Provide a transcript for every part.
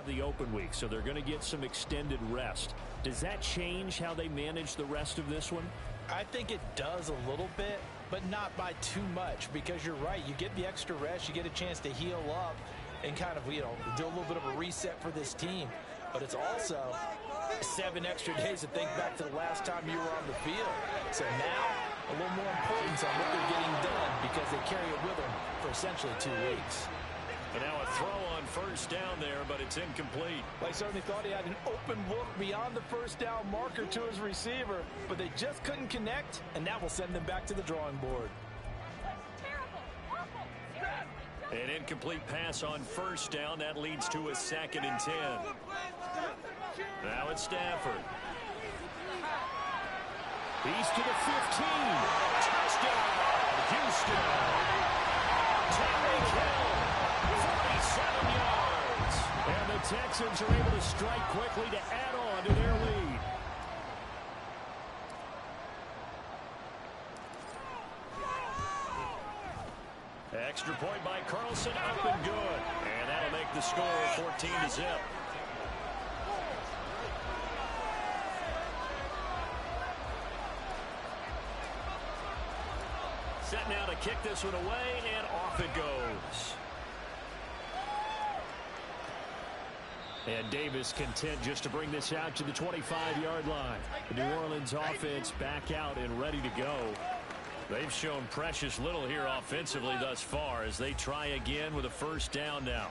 have the open week, so they're going to get some extended rest. Does that change how they manage the rest of this one? I think it does a little bit, but not by too much, because you're right. You get the extra rest, you get a chance to heal up and kind of, do a little bit of a reset for this team. But it's also 7 extra days to think back to the last time you were on the field. So now, a little more importance on what they're getting done because they carry it with them for essentially 2 weeks. And now a throw on first down there, but it's incomplete. Well, he certainly thought he had an open look beyond the first down marker to his receiver, but they just couldn't connect, and that will send them back to the drawing board. An incomplete pass on first down. That leads to a 2nd and 10. Now it's Stafford. He's to the 15. Touchdown, Houston. Tyreek Hill, 47 yards. And the Texans are able to strike quickly to add on to their lead. Extra point by Carlson, up and good. And that'll make the score 14-0. Set now to kick this one away, and off it goes. And Davis content just to bring this out to the 25-yard line. The New Orleans offense back out and ready to go. They've shown precious little here offensively thus far as they try again with a first down now.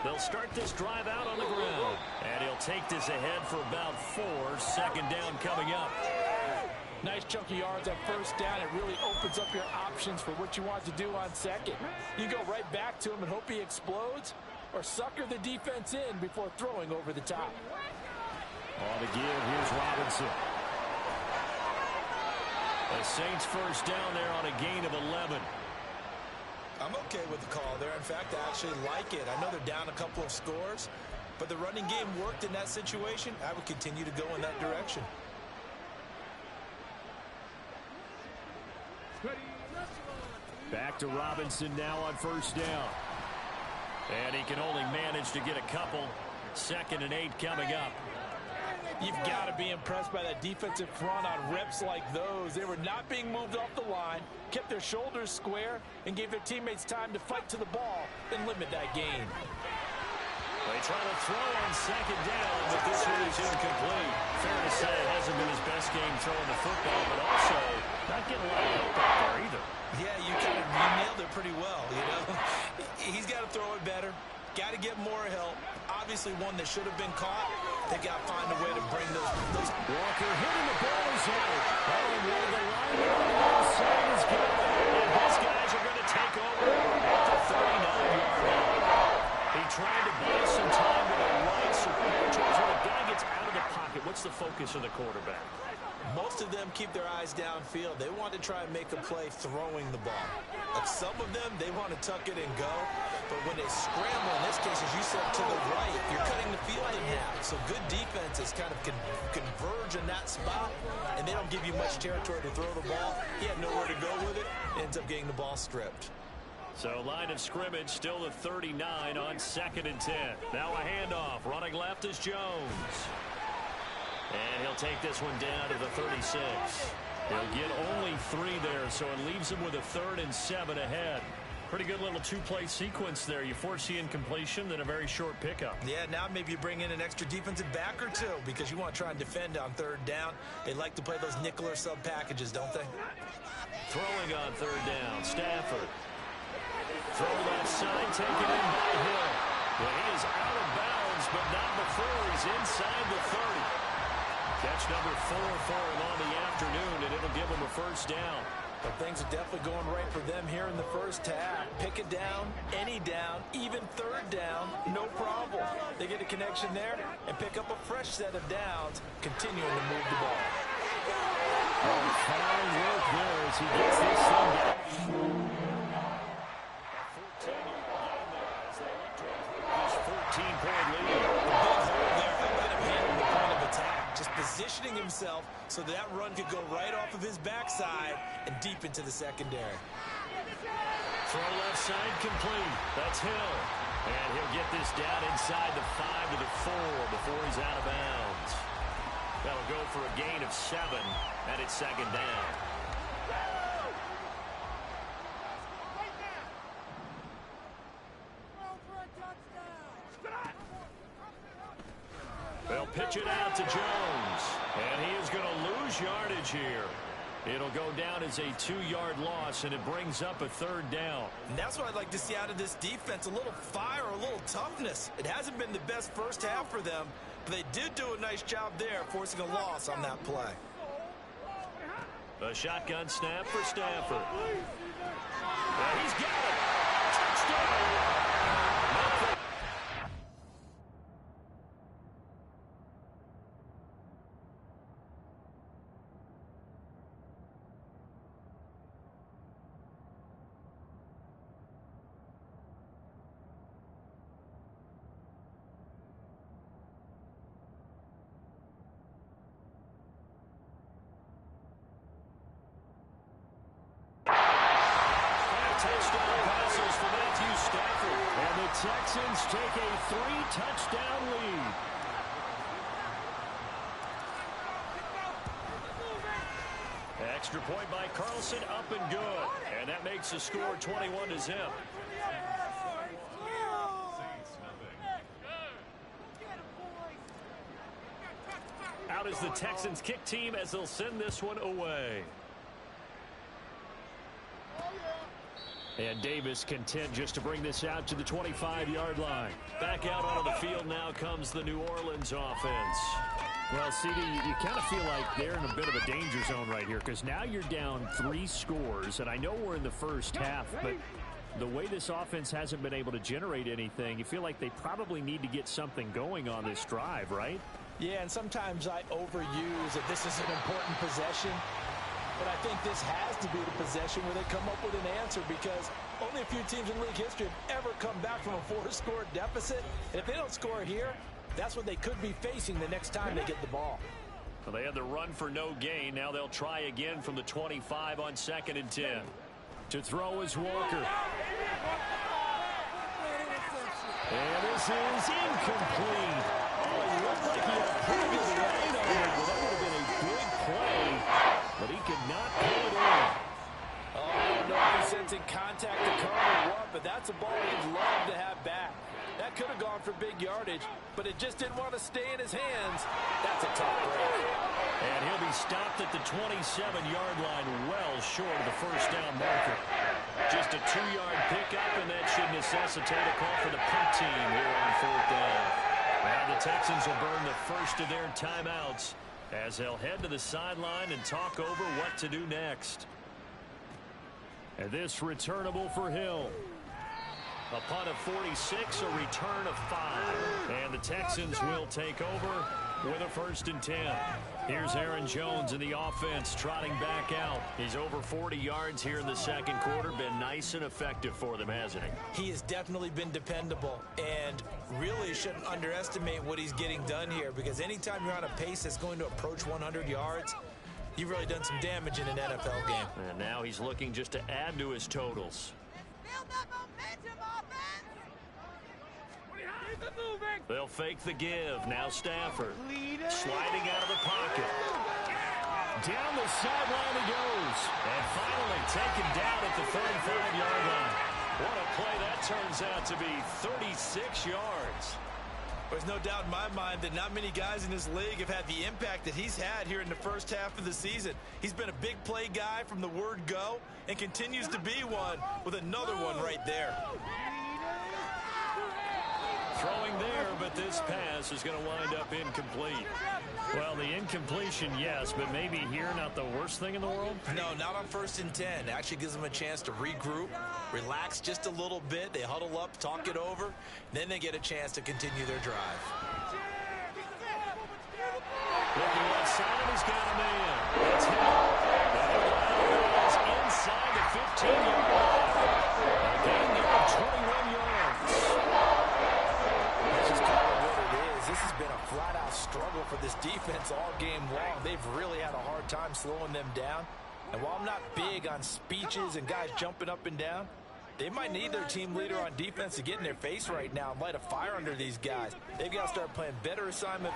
They'll start this drive out on the ground. And he'll take this ahead for about 4. 2nd down coming up. Nice chunk of yards on first down. It really opens up your options for what you want to do on 2nd. You go right back to him and hope he explodes, or sucker the defense in before throwing over the top. On the give, here's Robinson. The Saints first down there on a gain of 11. I'm okay with the call there. In fact, I actually like it. I know they're down a couple of scores, but the running game worked in that situation. I would continue to go in that direction. Back to Robinson now on first down. And he can only manage to get a couple. 2nd and 8 coming up. You've got to be impressed by that defensive front on reps like those. They were not being moved off the line, kept their shoulders square, and gave their teammates time to fight to the ball and limit that gain. They try to throw on 2nd down, but this one is incomplete. Fair to say it hasn't been his best game throwing the football, but also not getting a lot of help out there either. Yeah, you nailed it pretty well, He's got to throw it better. Got to get more help. Obviously one that should have been caught. They got to find a way to bring those. Walker hitting the ball is out. Oh, and one of the linemen on the outside is good. And his guys are going to take over at the 39-yard line. He tried to buy some time with a right. So when a guy gets out of the pocket, what's the focus of the quarterback? Most of them keep their eyes downfield. They want to try and make a play throwing the ball. Some of them, they want to tuck it and go. But when they scramble, in this case, as you said, to the right, you're cutting the field in half. So good defenses kind of converge in that spot, and they don't give you much territory to throw the ball. He had nowhere to go with it. Ends up getting the ball stripped. So line of scrimmage still the 39 on 2nd and 10. Now a handoff. Running left is Jones. And he'll take this one down to the 36. He'll get only 3 there, so it leaves him with a 3rd and 7 ahead. Pretty good little 2-play sequence there. You force the incompletion, then a very short pickup. Yeah, now maybe you bring in an extra defensive back or 2 because you want to try and defend on 3rd down. They like to play those nickel or sub packages, don't they? Throwing on 3rd down, Stafford. Throw left side, taken in by Hill. Well, he is out of bounds, but not before he's inside the 30. Catch number 4 for him on the afternoon, and it'll give him a first down. But things are definitely going right for them here in the first half. Pick it down, any down, even 3rd down, no problem. They get a connection there and pick up a fresh set of downs, continuing to move the ball. Oh, fine work there as he gets this thing back. himself so that run could go right off of his backside and deep into the secondary. Throw left side complete. That's Hill. And he'll get this down inside the 5 to the 4 before he's out of bounds. That'll go for a gain of 7, and it's second down. They'll pitch it out to Jones, and he is going to lose yardage here. It'll go down as a 2-yard loss, and it brings up a third down. And that's what I'd like to see out of this defense, a little fire, a little toughness. It hasn't been the best first half for them, but they did do a nice job there, forcing a loss on that play. A shotgun snap for Stafford. He's got it. Touchdown. Texans take a 3-touchdown lead. Extra point by Carlson, up and good. And that makes the score 21-0. Out is the Texans kick team as they'll send this one away. And Davis content just to bring this out to the 25-yard line. Back out onto the field now comes the New Orleans offense. Well, CD, you kind of feel like they're in a bit of a danger zone right here because now you're down 3 scores, and I know we're in the first half, but the way this offense hasn't been able to generate anything, you feel like they probably need to get something going on this drive, right? Yeah, and sometimes I overuse that this is an important possession. But I think this has to be the possession where they come up with an answer because only a few teams in league history have ever come back from a 4-score deficit. And if they don't score here, that's what they could be facing the next time they get the ball. Well, they had the run for no gain. Now they'll try again from the 25 on 2nd and 10. To throw is Walker. And this is incomplete. Oh, it looked like he had a pretty good line on it. Well, that would have been a big play. But he could not pull it in. Oh, I don't know if he's sensing contact to come or what, but that's a ball he'd love to have back. That could have gone for big yardage, but it just didn't want to stay in his hands. That's a tough break. And he'll be stopped at the 27-yard line, well short of the first down marker. Just a 2-yard pickup, and that should necessitate a call for the punt team here on 4th down. Now the Texans will burn the first of their timeouts as they'll head to the sideline and talk over what to do next. And this returnable for Hill. A punt of 46, a return of 5. And the Texans will take over with a 1st and 10. Here's Aaron Jones in the offense trotting back out. He's over 40 yards here in the second quarter. Been nice and effective for them, hasn't he? He has definitely been dependable and really shouldn't underestimate what he's getting done here because anytime you're on a pace that's going to approach 100 yards, you've really done some damage in an NFL game. And now he's looking just to add to his totals. They'll fake the give. Now Stafford sliding out of the pocket. Down the sideline he goes. And finally taken down at the 35-yard line. What a play that turns out to be, 36 yards. There's no doubt in my mind that not many guys in this league have had the impact that he's had here in the first half of the season. He's been a big play guy from the word go and continues to be one with another one right there. Throwing there, but this pass is going to wind up incomplete. Well, the incompletion, yes, but maybe here not the worst thing in the world? No, not on 1st and 10. It actually gives them a chance to regroup, relax just a little bit. They huddle up, talk it over, then they get a chance to continue their drive. Looking left side, and he's got a man. That's him. That is inside the 15-yard line. A gain there of 21 yards. That's just kind of what it is. This has been a flat-out struggle for this defense all game long. They've hard time slowing them down. And while I'm not big on speeches and guys jumping up and down, they might need their team leader on defense to get in their face right now and light a fire under these guys. They've got to start playing better assignment.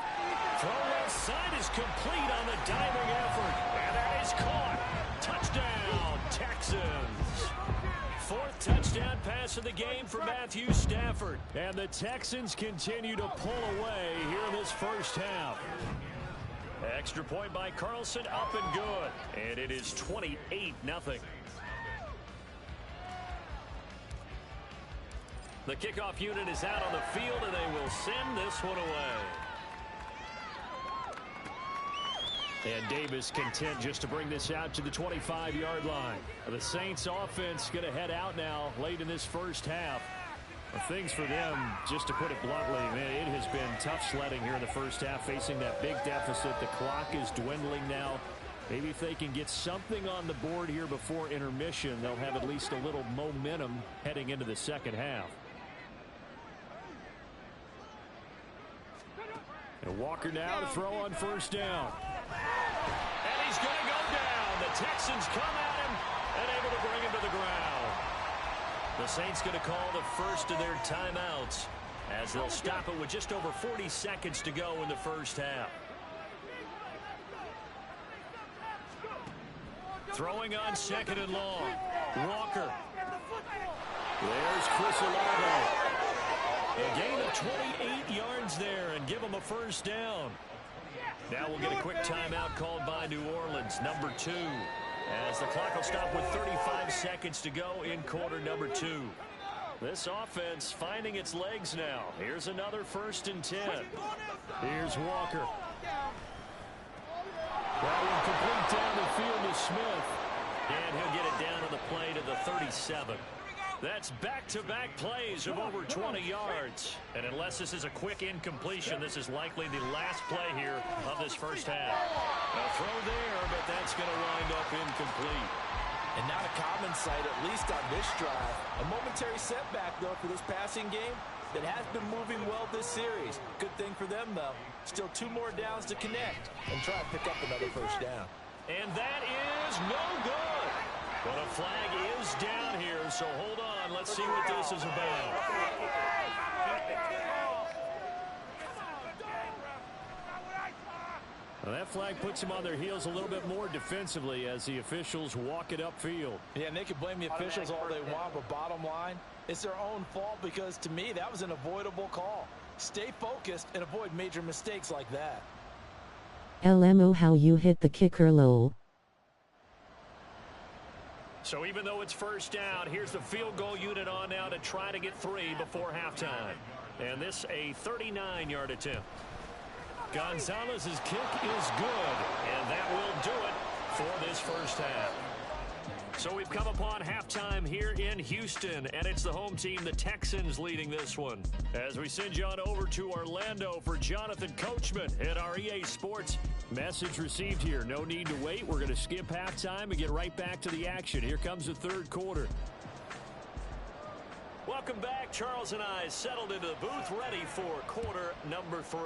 Throw left side is complete on the diving effort. And that is caught. Touchdown, Texans. Fourth touchdown pass of the game for Matthew Stafford. And the Texans continue to pull away here in this first half. Extra point by Carlson, up and good. And it is 28-0. The kickoff unit is out on the field, and they will send this one away. And Davis content just to bring this out to the 25-yard line. The Saints offense going to head out now late in this first half. Things for them, just to put it bluntly, man, it has been tough sledding here in the first half, facing that big deficit. The clock is dwindling now. Maybe if they can get something on the board here before intermission, they'll have at least a little momentum heading into the second half. And Walker now to throw on first down. And he's going to go down. The Texans come at him and able to bring him to the ground. The Saints going to call the first of their timeouts as they'll stop it with just over 40 seconds to go in the first half. Throwing on second and long. Walker. There's Chris Olave. A gain of 28 yards there and give him a first down. Now we'll get a quick timeout called by New Orleans, number 2. As the clock will stop with 35 seconds to go in quarter number 2. This offense finding its legs now. Here's another 1st and 10. Here's Walker. That one complete down the field to Smith. And he'll get it down on the play to the 37. That's back-to-back plays of over 20 yards. And unless this is a quick incompletion, this is likely the last play here of this first half. A throw there, but that's going to wind up incomplete. And not a common sight, at least on this drive. A momentary setback, though, for this passing game that has been moving well this series. Good thing for them, though. Still 2 more downs to connect and try to pick up another first down. And that is no good. But a flag is down here, so hold on. Let's see what this is about. Well, that flag puts them on their heels a little bit more defensively as the officials walk it upfield. Yeah, and they can blame the officials all they want, but bottom line, it's their own fault because, to me, that was an avoidable call. Stay focused and avoid major mistakes like that. LMO how you hit the kicker low. So even though it's first down, here's the field goal unit on now to try to get 3 before halftime. And this a 39-yard attempt. Gonzalez's kick is good, and that will do it for this first half. So we've come upon halftime here in Houston, and it's the home team, the Texans, leading this one. As we send you on over to Orlando for Jonathan Coachman at our EA Sports. Message received here. No need to wait. We're going to skip halftime and get right back to the action. Here comes the third quarter. Welcome back. Charles and I settled into the booth ready for quarter number 3.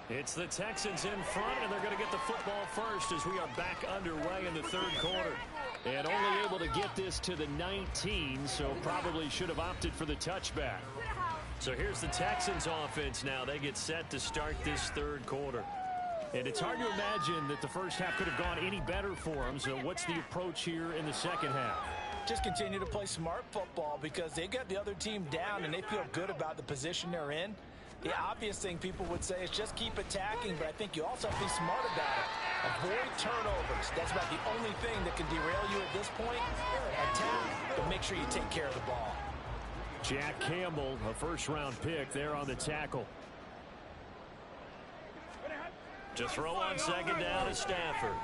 It's the Texans in front, and they're going to get the football first as we are back underway in the third quarter. And only able to get this to the 19, so probably should have opted for the touchback. So here's the Texans offense now. They get set to start this third quarter. And it's hard to imagine that the first half could have gone any better for them. So what's the approach here in the second half? Just continue to play smart football because they got the other team down and they feel good about the position they're in. The obvious thing people would say is just keep attacking, but I think you also have to be smart about it. Avoid turnovers. That's about the only thing that can derail you at this point. Attack, but make sure you take care of the ball. Jack Campbell, a first-round pick there on the tackle. To throw on second down is Stafford.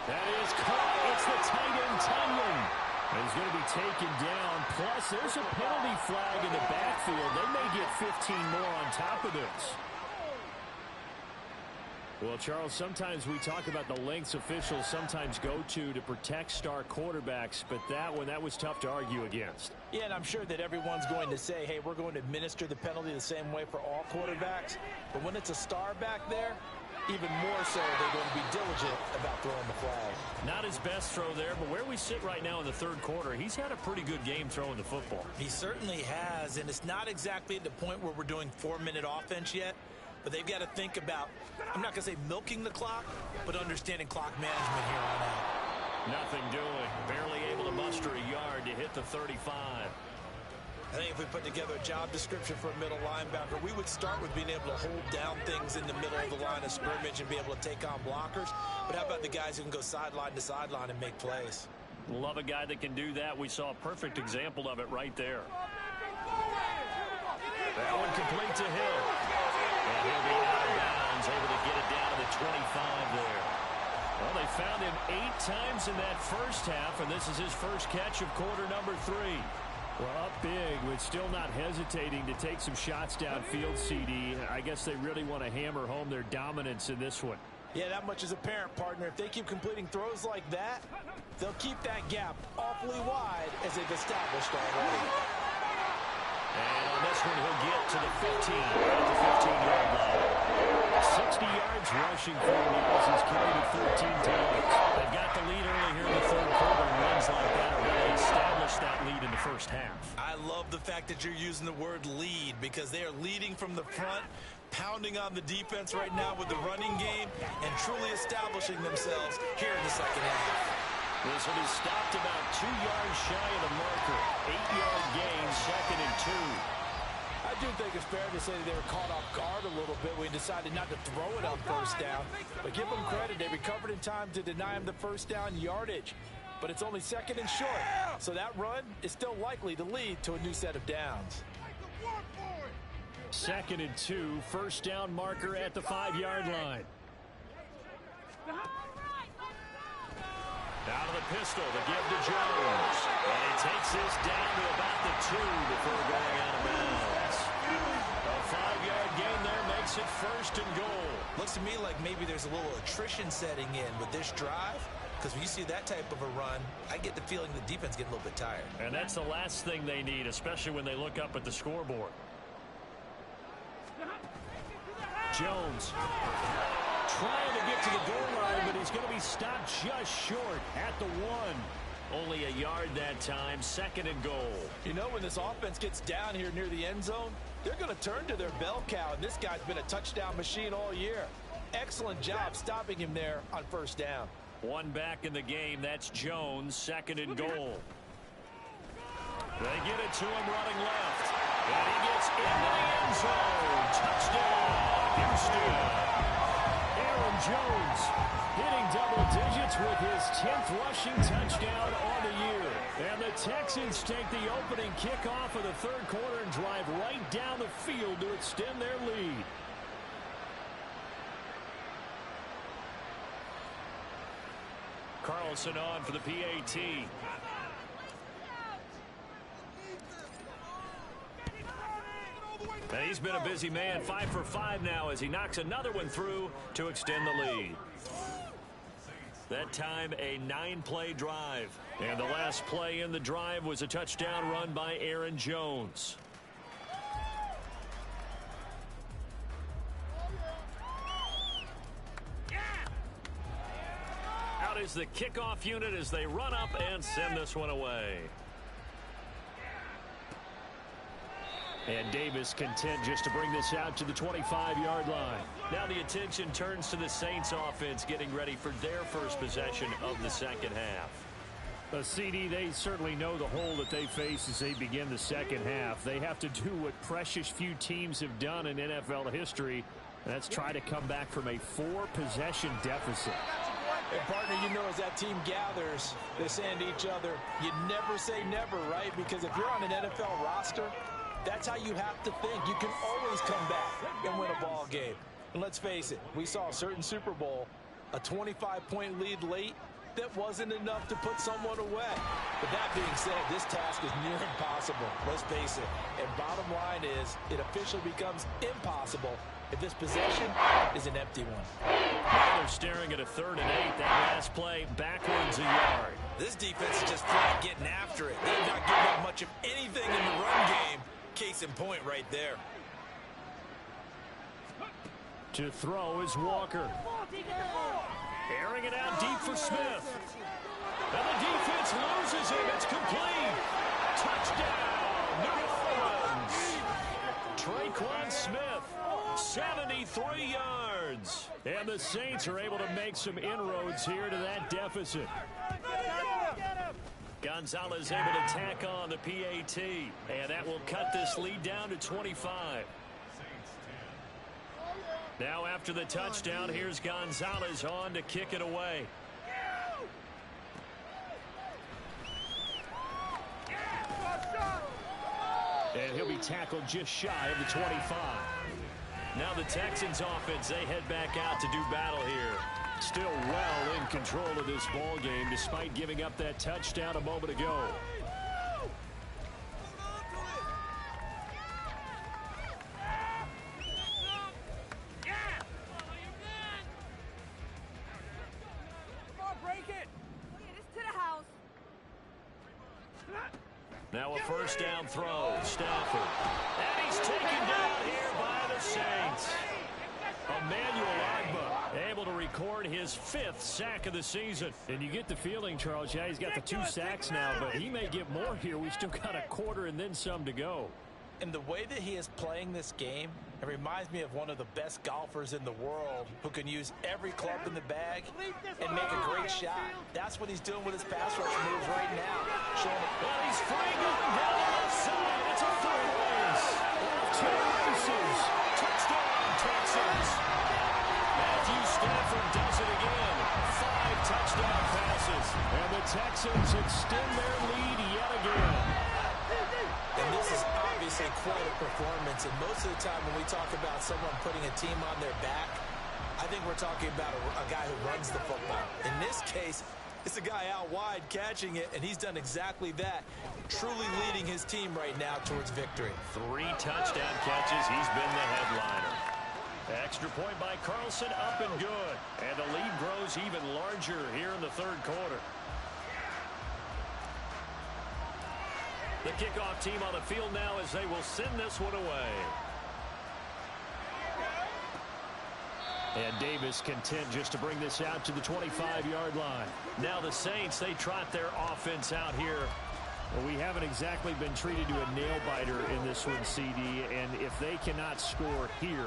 That is caught. It's the tight end, Tunyon. And he's going to be taken down. Plus, there's a penalty flag in the backfield. They may get 15 more on top of this. Well, Charles, sometimes we talk about the lengths officials sometimes go to protect star quarterbacks, but that was tough to argue against. Yeah, and I'm sure that everyone's going to say, hey, we're going to administer the penalty the same way for all quarterbacks. But when it's a star back there, even more so they're going to be diligent about throwing the flag. Not his best throw there, but where we sit right now in the third quarter, he's had a pretty good game throwing the football. He certainly has, and it's not exactly at the point where we're doing 4-minute offense yet, but they've got to think about, I'm not going to say milking the clock, but understanding clock management here on out. Nothing doing. Barely able to muster a yard to hit the 35. I think if we put together a job description for a middle linebacker, we would start with being able to hold down things in the middle of the line of scrimmage and be able to take on blockers. But how about the guys who can go sideline to sideline and make plays? Love a guy that can do that. We saw a perfect example of it right there. That one complete to Hill. And he'll be out of bounds, able to get it down to the 25 there. Well, they found him 8 times in that first half, and this is his first catch of quarter number 3. Well, up big, but still not hesitating to take some shots downfield, CD. I guess they really want to hammer home their dominance in this one. Yeah, that much is apparent, partner. If they keep completing throws like that, they'll keep that gap awfully wide as they've established already. And on this one, he'll get to the 15 at the 15-yard line. 60 yards rushing for the Eagles. He's carried it 13 times. They've got the lead early here in the third quarter, and runs like that are really established that lead in the first half. I love the fact that you're using the word lead because they are leading from the front, pounding on the defense right now with the running game, and truly establishing themselves here in the second half. This one is stopped about 2 yards shy of the marker. 8-yard gain, 2nd and 2. I do think it's fair to say that they were caught off guard a little bit. We decided not to throw it on first down. But give them credit. They recovered in time to deny him the first down yardage. But it's only 2nd and short. So that run is still likely to lead to a new set of downs. 2nd and 2, first down marker at the 5-yard line. Out of the pistol to give to Jones. And he takes this down to about the 2 before going out of bounds. A 5-yard gain there makes it 1st and goal. Looks to me like maybe there's a little attrition setting in with this drive, because when you see that type of a run, I get the feeling the defense getting a little bit tired. And that's the last thing they need, especially when they look up at the scoreboard. Jones trying to get to the goal line, but he's going to be stopped just short at the 1. Only a yard that time, 2nd and goal. You know, when this offense gets down here near the end zone, they're going to turn to their bell cow, and this guy's been a touchdown machine all year. Excellent job stopping him there on first down. One back in the game, that's Jones, 2nd and goal. They get it to him running left. And he gets into the end zone. Touchdown, Houston. Aaron Jones hitting double digits with his 10th rushing touchdown on the year. And the Texans take the opening kickoff of the third quarter and drive right down the field to extend their lead. Carlson on for the PAT. And he's been a busy man, 5 for 5 now as he knocks another one through to extend the lead. That time a 9-play drive. And the last play in the drive was a touchdown run by Aaron Jones. Out is the kickoff unit as they run up and send this one away. And Davis content just to bring this out to the 25-yard line. Now the attention turns to the Saints offense getting ready for their first possession of the second half. CD, they certainly know the hole that they face as they begin the second half. They have to do what precious few teams have done in NFL history. That's try to come back from a 4-possession deficit. And partner, you know, as that team gathers, they're saying to each other, you never say never, right? Because if you're on an NFL roster, that's how you have to think. You can always come back and win a ball game. And let's face it, we saw a certain Super Bowl, a 25-point lead late, that wasn't enough to put someone away. But that being said, this task is near impossible. Let's face it. And bottom line is, it officially becomes impossible if this possession is an empty one. Now they're staring at a 3rd and 8. That last play backwards a yard. This defense is just flat getting after it. They're not giving up much of anything in the run game. Case in point right there. To throw is Walker. Airing it out deep for Smith. And the defense loses him. It's complete. Touchdown, New Orleans. Traquan Smith, 73 yards. And the Saints are able to make some inroads here to that deficit. Gonzalez able to tack on the PAT. And that will cut this lead down to 25. Now after the touchdown, here's Gonzalez on to kick it away. And he'll be tackled just shy of the 25. Now the Texans offense, they head back out to do battle here. Still well in control of this ball game despite giving up that touchdown a moment ago. Now a first down throw, Stafford. And he's taken down here by the Saints. Emmanuel Ogbah able to record his 5th sack of the season. And you get the feeling, Charles, yeah, he's got the 2 sacks now, but he may get more here. We've still got a quarter and then some to go. And the way that he is playing this game, it reminds me of one of the best golfers in the world who can use every club in the bag and make a great shot. That's what he's doing with his pass rush moves right now. Well, he's free going down the left side. It's a 3-ways. Off to the races. Touchdown, Texans. Matthew Stafford does it again. 5 touchdown passes. And the Texans extend their lead yet again. And this is obviously quite a performance. And most of the time when we talk about someone putting a team on their back, I think we're talking about a guy who runs the football. In this case, it's a guy out wide catching it, and he's done exactly that, truly leading his team right now towards victory. 3 touchdown catches. He's been the headliner. Extra point by Carlson, up and good. And the lead grows even larger here in the 3rd quarter. The kickoff team on the field now as they will send this one away. And Davis content just to bring this out to the 25-yard line. Now the Saints, they trot their offense out here. Well, we haven't exactly been treated to a nail-biter in this one, CD. And if they cannot score here,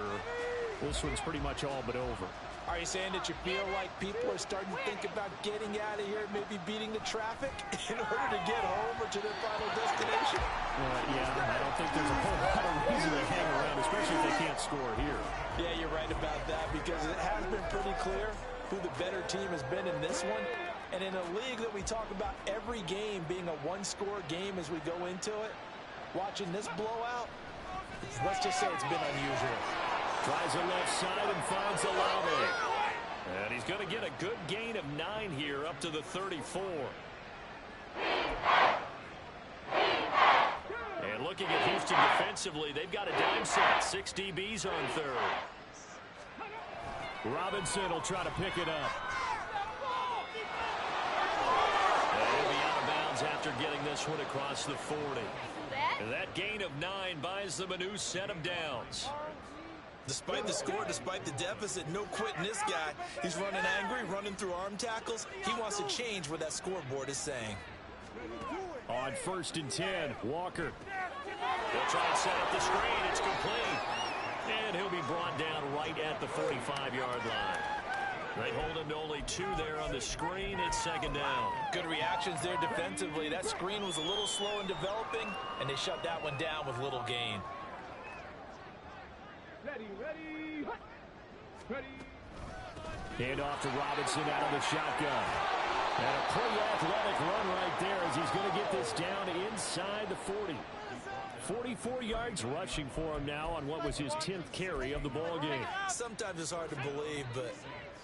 this one's pretty much all but over. Are you saying that you feel like people are starting to think about getting out of here, maybe beating the traffic in order to get home or to their final destination? Yeah, I don't think there's a whole lot of reason to hang around, especially if they can't score here. Yeah, you're right about that because it has been pretty clear who the better team has been in this one. And in a league that we talk about every game being a 1-score game as we go into it, watching this blowout, let's just say it's been unusual. Tries the left side and finds Olave. And he's going to get a good gain of 9 here up to the 34. And looking at Houston defensively, they've got a dime set. 6 DBs on 3rd. Robinson will try to pick it up. And he'll be out of bounds after getting this one across the 40. And that gain of 9 buys them a new set of downs. Despite the score, despite the deficit, no quitting this guy. He's running angry, running through arm tackles. He wants to change what that scoreboard is saying. On 1st and 10, Walker. They'll try and set up the screen. It's complete. And he'll be brought down right at the 45-yard line. They hold him to only 2 there on the screen. It's 2nd down. Good reactions there defensively. That screen was a little slow in developing, and they shut that one down with little gain. Hand off to Robinson out of the shotgun. And a pretty athletic run right there as he's going to get this down inside the 40. 44 yards rushing for him now on what was his 10th carry of the ball game. Sometimes it's hard to believe, but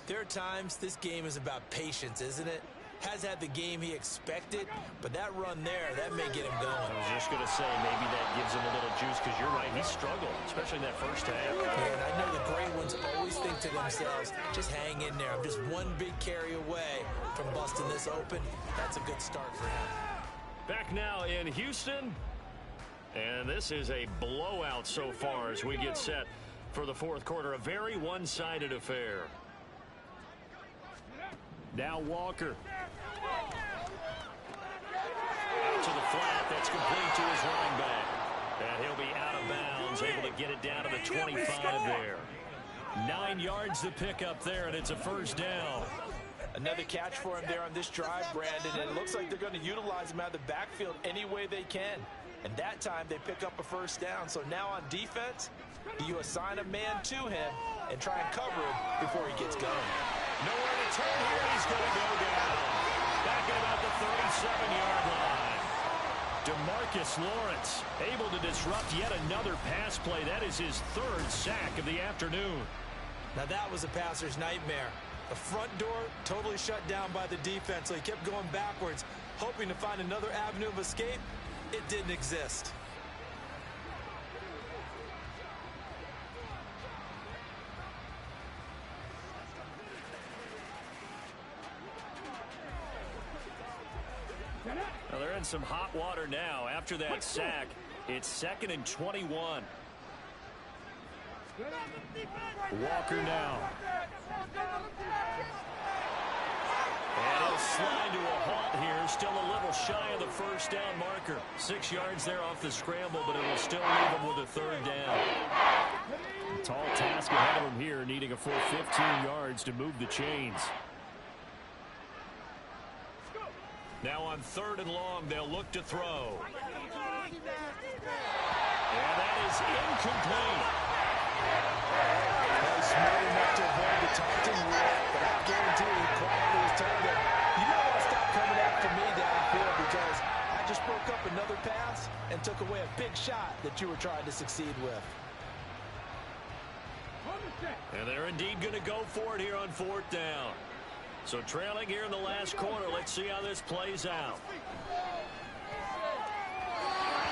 there are times this game is about patience, isn't it? Has had the game he expected, but that run there, that may get him going. I was just going to say, maybe that gives him a little juice, because you're right, he struggled, especially in that first half. Yeah, and I know the great ones always think to themselves, just hang in there. I'm just one big carry away from busting this open. That's a good start for him. Back now in Houston, and this is a blowout so far as we get set For the fourth quarter, a very one-sided affair. Now Walker. Out to the flat. That's complete to his running back. And he'll be out of bounds, able to get it down to the 25 there. 9 yards to pick up there, and it's a first down. Another catch for him there on this drive, Brandon, and it looks like they're going to utilize him out of the backfield any way they can. And that time they pick up a first down. So now on defense, you assign a man to him and try and cover him before he gets going. Nowhere to turn here. He's going to go down. Back at about the 37-yard line. DeMarcus Lawrence able to disrupt yet another pass play. That is his 3rd sack of the afternoon. Now that was a passer's nightmare. The front door totally shut down by the defense, so he kept going backwards, hoping to find another avenue of escape. It didn't exist. Well, they're in some hot water now. After that sack, it's 2nd and 21. Walker now. And he'll slide to a halt here. Still a little shy of the first down marker. 6 yards there off the scramble, but it will still leave him with a 3rd down. Tall task ahead of him here, needing a full 15 yards to move the chains. Now on 3rd and long, they'll look to throw. And that is incomplete. Smart enough to avoid the taunting rule, but I guarantee he quietly was told that you might want to stop coming after me downfield because I just broke up another pass and took away a big shot that you were trying to succeed with. And they're indeed going to go for it here on 4th down. So trailing here in the last quarter. Let's see how this plays out.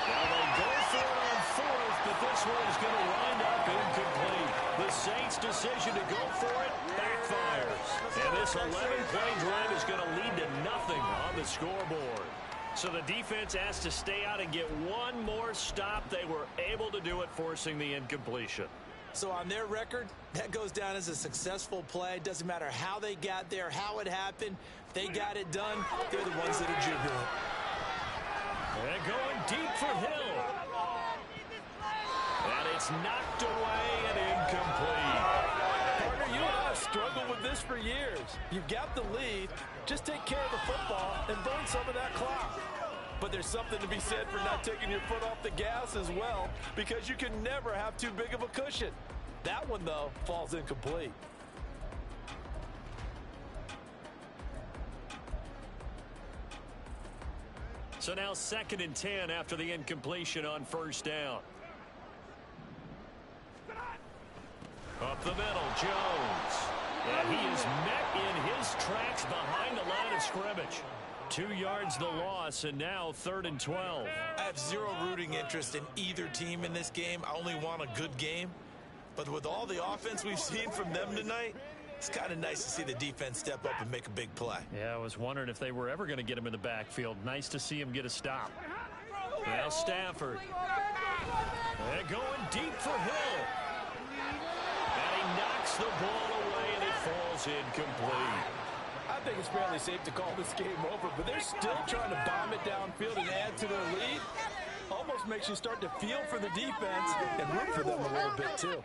Now they go for it on 4th, but this one is going to wind up incomplete. The Saints' decision to go for it backfires. And this 11-play drive is going to lead to nothing on the scoreboard. So the defense has to stay out and get one more stop. They were able to do it, forcing the incompletion. So on their record, that goes down as a successful play. Doesn't matter how they got there, how it happened. They got it done. They're the ones that are jubilant. And going deep for Hill. And it's knocked away and incomplete. Partner, you and I have struggled with this for years. You've got the lead. Just take care of the football and burn some of that clock. But there's something to be said for not taking your foot off the gas as well, because you can never have too big of a cushion. That one, though, falls incomplete. So now 2nd and 10 after the incompletion on 1st down. Up the middle, Jones. And he is met in his tracks behind the line of scrimmage. 2 yards the loss, and now 3rd and 12. I have zero rooting interest in either team in this game. I only want a good game. But with all the offense we've seen from them tonight, it's kind of nice to see the defense step up and make a big play. Yeah, I was wondering if they were ever going to get him in the backfield. Nice to see him get a stop. Now Stafford. And going deep for Hill. And he knocks the ball away, and it falls incomplete. I think it's fairly safe to call this game over, but they're still trying to bomb it downfield and add to their lead. Almost makes you start to feel for the defense and root for them a little bit, too.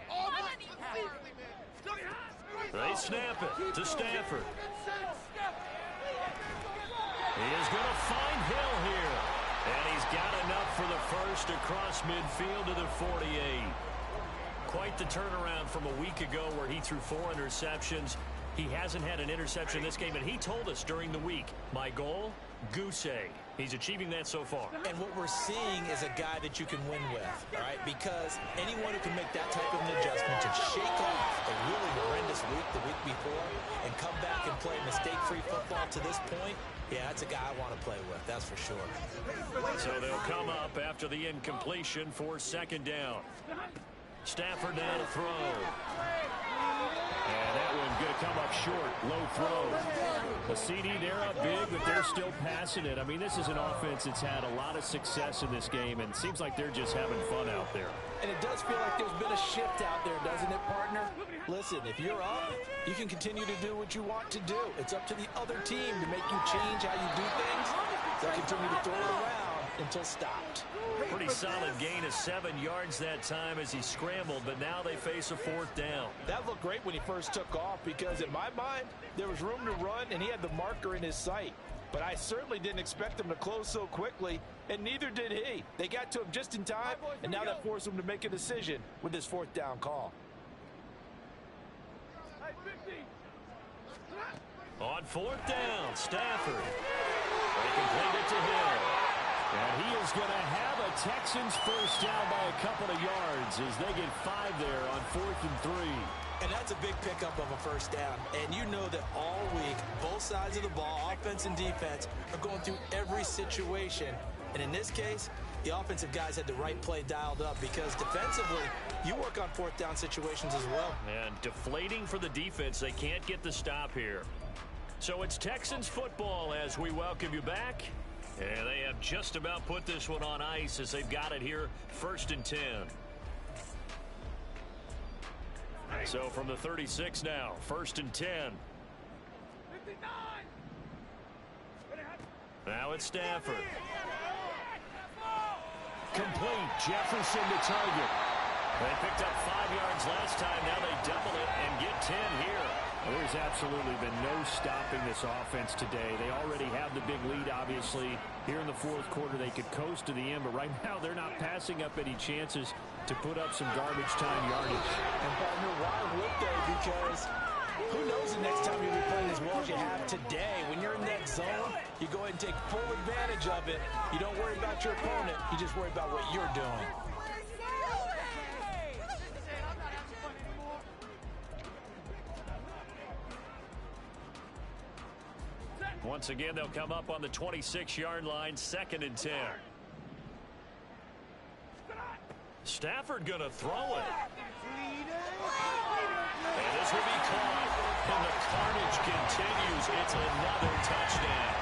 They snap it to Stafford. He is going to find Hill here. And he's got enough for the first across midfield to the 48. Quite the turnaround from a week ago where he threw 4 interceptions. He hasn't had an interception in this game, and he told us during the week, my goal, goose egg. He's achieving that so far. And what we're seeing is a guy that you can win with, all right? Because anyone who can make that type of an adjustment to shake off a really horrendous week the week before and come back and play mistake-free football to this point, yeah, that's a guy I want to play with, that's for sure. So they'll come up after the incompletion for 2nd down. Stafford now to throw. And that one going to come up short. Low throw. The CD, they're up big, but they're they're still passing it. I mean, this is an offense that's had a lot of success in this game, and it seems like they're just having fun out there. And it does feel like there's been a shift out there, doesn't it, partner? Listen, if you're up, you can continue to do what you want to do. It's up to the other team to make you change how you do things. They'll continue to throw it around until stopped. Pretty solid gain of 7 yards that time as he scrambled, but now they face a 4th down. That looked great when he first took off because, in my mind, there was room to run, and he had the marker in his sight. But I certainly didn't expect him to close so quickly, and neither did he. They got to him just in time, and now that forced him to make a decision with his 4th down call. On 4th down, Stafford. They complete it to Hill. And he is going to have a Texans first down by a couple of yards as they get 5 there on 4th and 3. And that's a big pickup of a first down. And you know that all week, both sides of the ball, offense and defense, are going through every situation. And in this case, the offensive guys had the right play dialed up because defensively, you work on 4th down situations as well. And deflating for the defense. They can't get the stop here. So it's Texans football as we welcome you back. And they have just about put this one on ice as they've got it here, 1st and 10. So from the 36 now, 1st and 10. Now it's Stafford. Complete. Jefferson to target. They picked up 5 yards last time. Now they double it and get 10 here. There's absolutely been no stopping this offense today. They already have the big lead, obviously. Here in the 4th quarter, they could coast to the end, but right now they're not passing up any chances to put up some garbage time yardage. And, partner, why would they? Because who knows the next time you'll be playing as well as you have today. When you're in that zone, you go ahead and take full advantage of it. You don't worry about your opponent. You just worry about what you're doing. Once again, they'll come up on the 26-yard line, 2nd and 10. Stafford going to throw it. And this will be caught. And the carnage continues. It's another touchdown.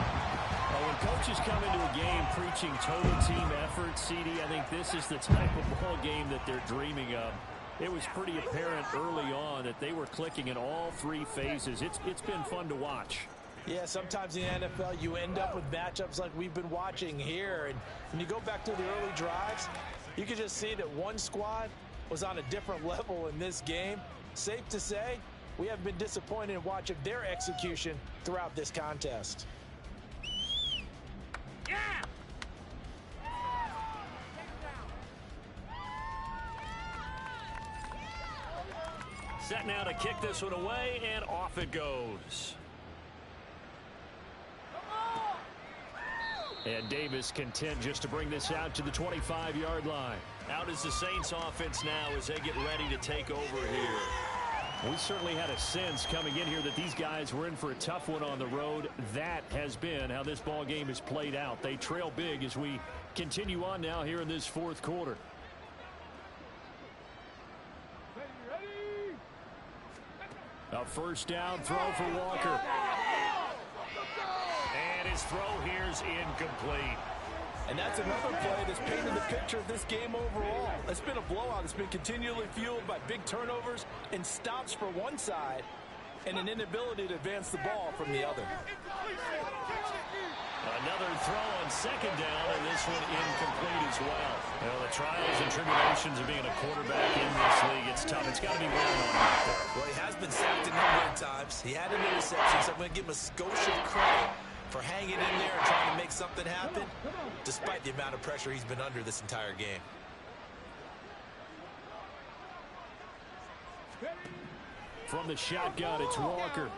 Well, when coaches come into a game preaching total team effort, CD, I think this is the type of ball game that they're dreaming of. It was pretty apparent early on that they were clicking in all 3 phases. It's been fun to watch. Yeah, sometimes in the NFL you end up with matchups like we've been watching here. And when you go back to the early drives, you can just see that one squad was on a different level in this game. Safe to say, we haven't been disappointed in watching their execution throughout this contest. Yeah! Set now to kick this one away, and off it goes. And Davis content just to bring this out to the 25-yard line. Out is the Saints offense now as they get ready to take over here. We certainly had a sense coming in here that these guys were in for a tough one on the road. That has been how this ball game has played out. They trail big as we continue on now here in this 4th quarter. A first down throw for Walker. And his throw here's incomplete. And that's another play that's painted the picture of this game overall. It's been a blowout. It's been continually fueled by big turnovers and stops for one side and an inability to advance the ball from the other. Another throw on 2nd down, and this one incomplete as well. Well, the trials and tribulations of being a quarterback in this league, it's tough. It's got to be weighing on him. Well, he has been sacked a number of times. He had an interception, so I'm going to give him a skosh of credit for hanging in there and trying to make something happen, despite the amount of pressure he's been under this entire game. From the shotgun, it's Walker.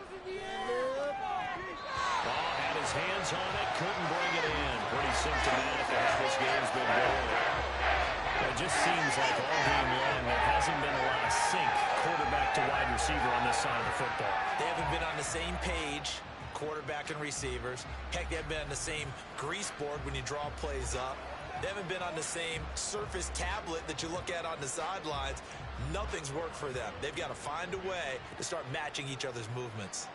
Had his hands on it, couldn't bring it in. Pretty symptomatic of how this game's been going. It just seems like all game long there hasn't been a lot of sync quarterback to wide receiver on this side of the football. They haven't been on the same page, quarterback and receivers. Heck, they haven't been on the same grease board when you draw plays up. They haven't been on the same surface tablet that you look at on the sidelines. Nothing's worked for them. They've got to find a way to start matching each other's movements.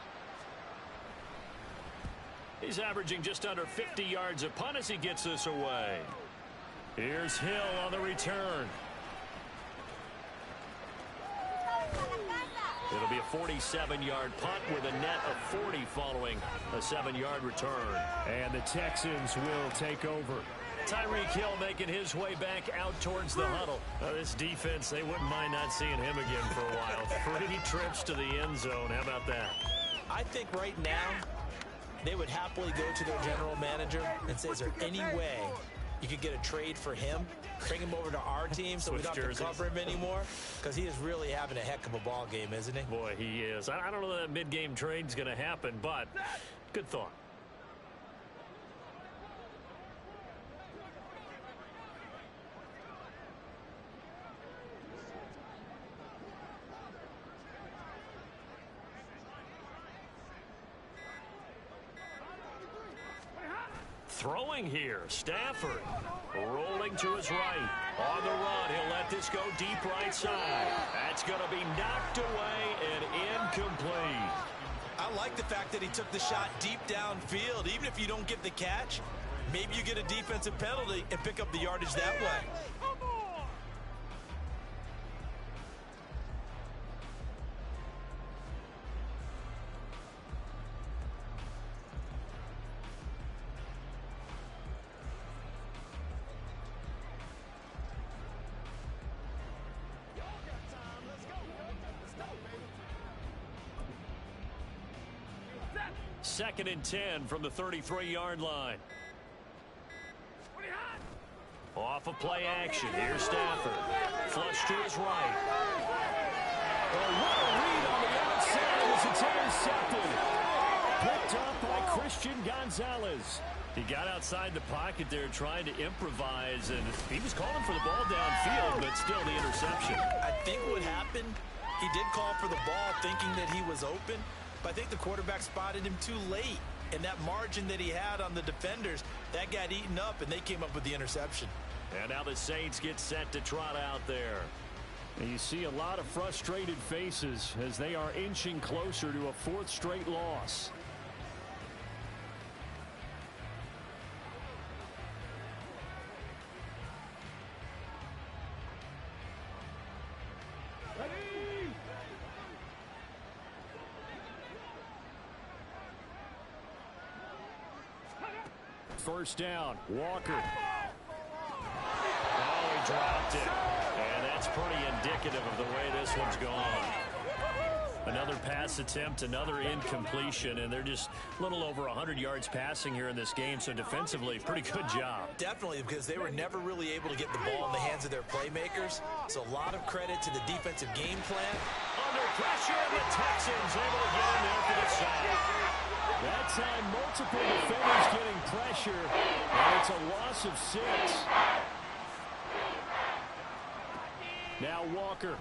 He's averaging just under 50 yards a punt as he gets this away. Here's Hill on the return. It'll be a 47-yard punt with a net of 40 following a 7-yard return. And the Texans will take over. Tyreek Hill making his way back out towards the huddle. This defense, they wouldn't mind not seeing him again for a while. 3 trips to the end zone. How about that? I think right now they would happily go to their general manager and say, is there any way you could get a trade for him, bring him over to our team so we don't have to cover him anymore? Because he is really having a heck of a ball game, isn't he? Boy, he is. I don't know that mid-game trade's going to happen, but good thought. Throwing here, Stafford rolling to his right. On the run, he'll let this go deep right side. That's going to be knocked away and incomplete. I like the fact that he took the shot deep downfield. Even if you don't get the catch, maybe you get a defensive penalty and pick up the yardage that way. Second and 10 from the 33-yard line. Off of play action. Here's Stafford. Flush to his right. Oh, what a read on the outside as it's intercepted. Picked up by Christian Gonzalez. He got outside the pocket there trying to improvise, and he was calling for the ball downfield, but still the interception. I think what happened, he did call for the ball thinking that he was open, but I think the quarterback spotted him too late. And that margin that he had on the defenders, that got eaten up, and they came up with the interception. And now the Saints get set to trot out there. And you see a lot of frustrated faces as they are inching closer to a 4th straight loss. First down, Walker. Oh, he dropped it. And that's pretty indicative of the way this one's gone. Another pass attempt, another incompletion, and they're just a little over 100 yards passing here in this game, so defensively, pretty good job. Definitely, because they were never really able to get the ball in the hands of their playmakers. So a lot of credit to the defensive game plan. Under pressure, and the Texans able to get in there for the sack. That time, multiple defenders getting pressure, and it's a loss of 6. Now Walker. And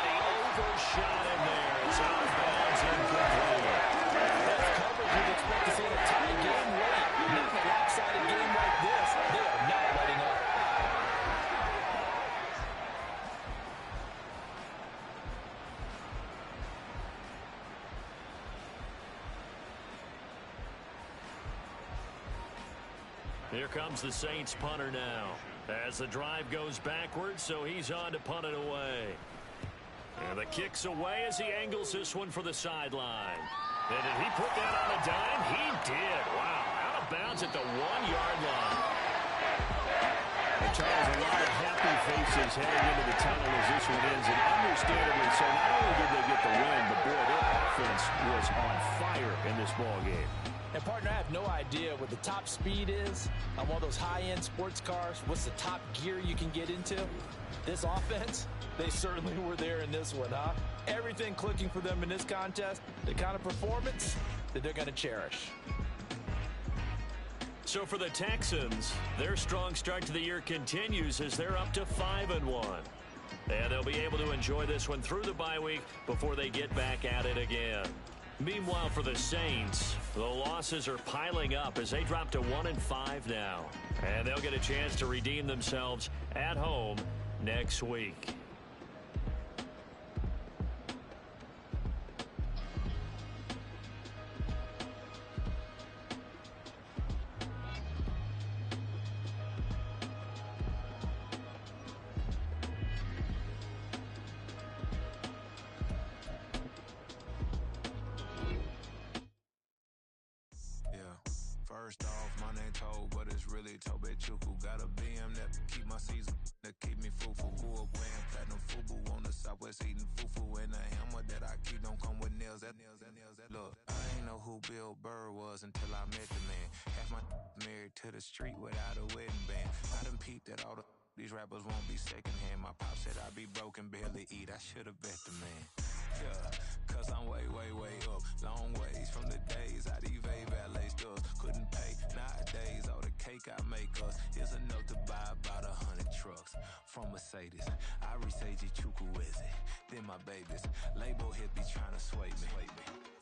he overshot him there. It's out of bounds, incomplete. That's coverage you'd expect to see in a tie game late. Not in a lopsided game like this. They are not letting up. Here comes the Saints punter now. As the drive goes backwards, so he's on to punt it away. And the kick's away as he angles this one for the sideline. And did he put that on a dime? He did. Wow. Out of bounds at the 1-yard line. And Charles, a lot of happy faces heading into the tunnel as this one ends. And understandably so, not only did they get the win, but boy, their offense was on fire in this ball game. And, partner, I have no idea what the top speed is on one of those high-end sports cars. What's the top gear you can get into? This offense, they certainly were there in this one, huh? Everything clicking for them in this contest, the kind of performance that they're going to cherish. So for the Texans, their strong start to the year continues as they're up to 5-1. And they'll be able to enjoy this one through the bye week before they get back at it again. Meanwhile, for the Saints, the losses are piling up as they drop to 1-5 now. And they'll get a chance to redeem themselves at home next week. First off, my name Toe, but it's really Tobe Chuku. Got a BM that keep my season, that keep me fufu. Grew up wearing platinum fubu on the Southwest eating fufu. And the hammer that I keep don't come with nails. Look, I ain't know who Bill Burr was until I met the man. Half my married to the street without a wedding band. I done peeped at all these rappers won't be secondhand. My pop said I'd be broken, barely eat. I should've bet the man. Yeah, cause I'm way, way, way up. Long ways from the days I evade valet stores. Couldn't pay nowadays. All the cake I make us is enough to buy about 100 trucks. From Mercedes, I resage Chukwueze. Then my babies, label hit be trying to sway me.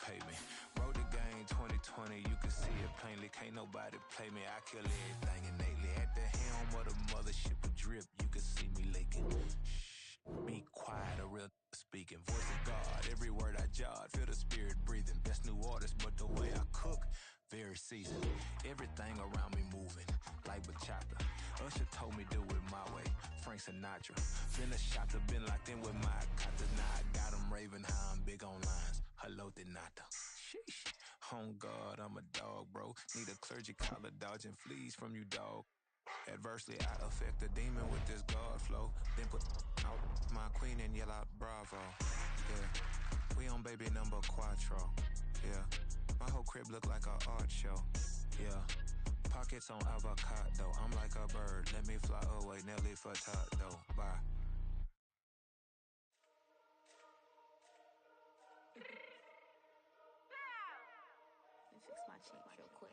Pay me. Wrote the game 2020, you can see it plainly. Can't nobody play me. I kill everything innately. At the helm of the mothership of drip, you can see me leaking. Shh, be quiet, a real speaking. Voice of God, every word I jot, feel the spirit breathing. Best new artist, but the way I cook, very seasoned. Everything around me moving, like bachata. Usher told me do it my way, Frank Sinatra. Been a shotter, been locked in with my kata. Now I got them raving how I'm big on lines. Hello, Denata. Sheesh. On God, I'm a dog, bro. Need a clergy collar, dodging fleas from you, dog. Adversely, I affect the demon with this God flow. Then put out my queen and yell out bravo. Yeah, we on baby number quattro. Yeah, my whole crib look like an art show. Yeah, pockets on avocado. I'm like a bird, let me fly away. Nelly Furtado, bye. Fix my cheek real quick.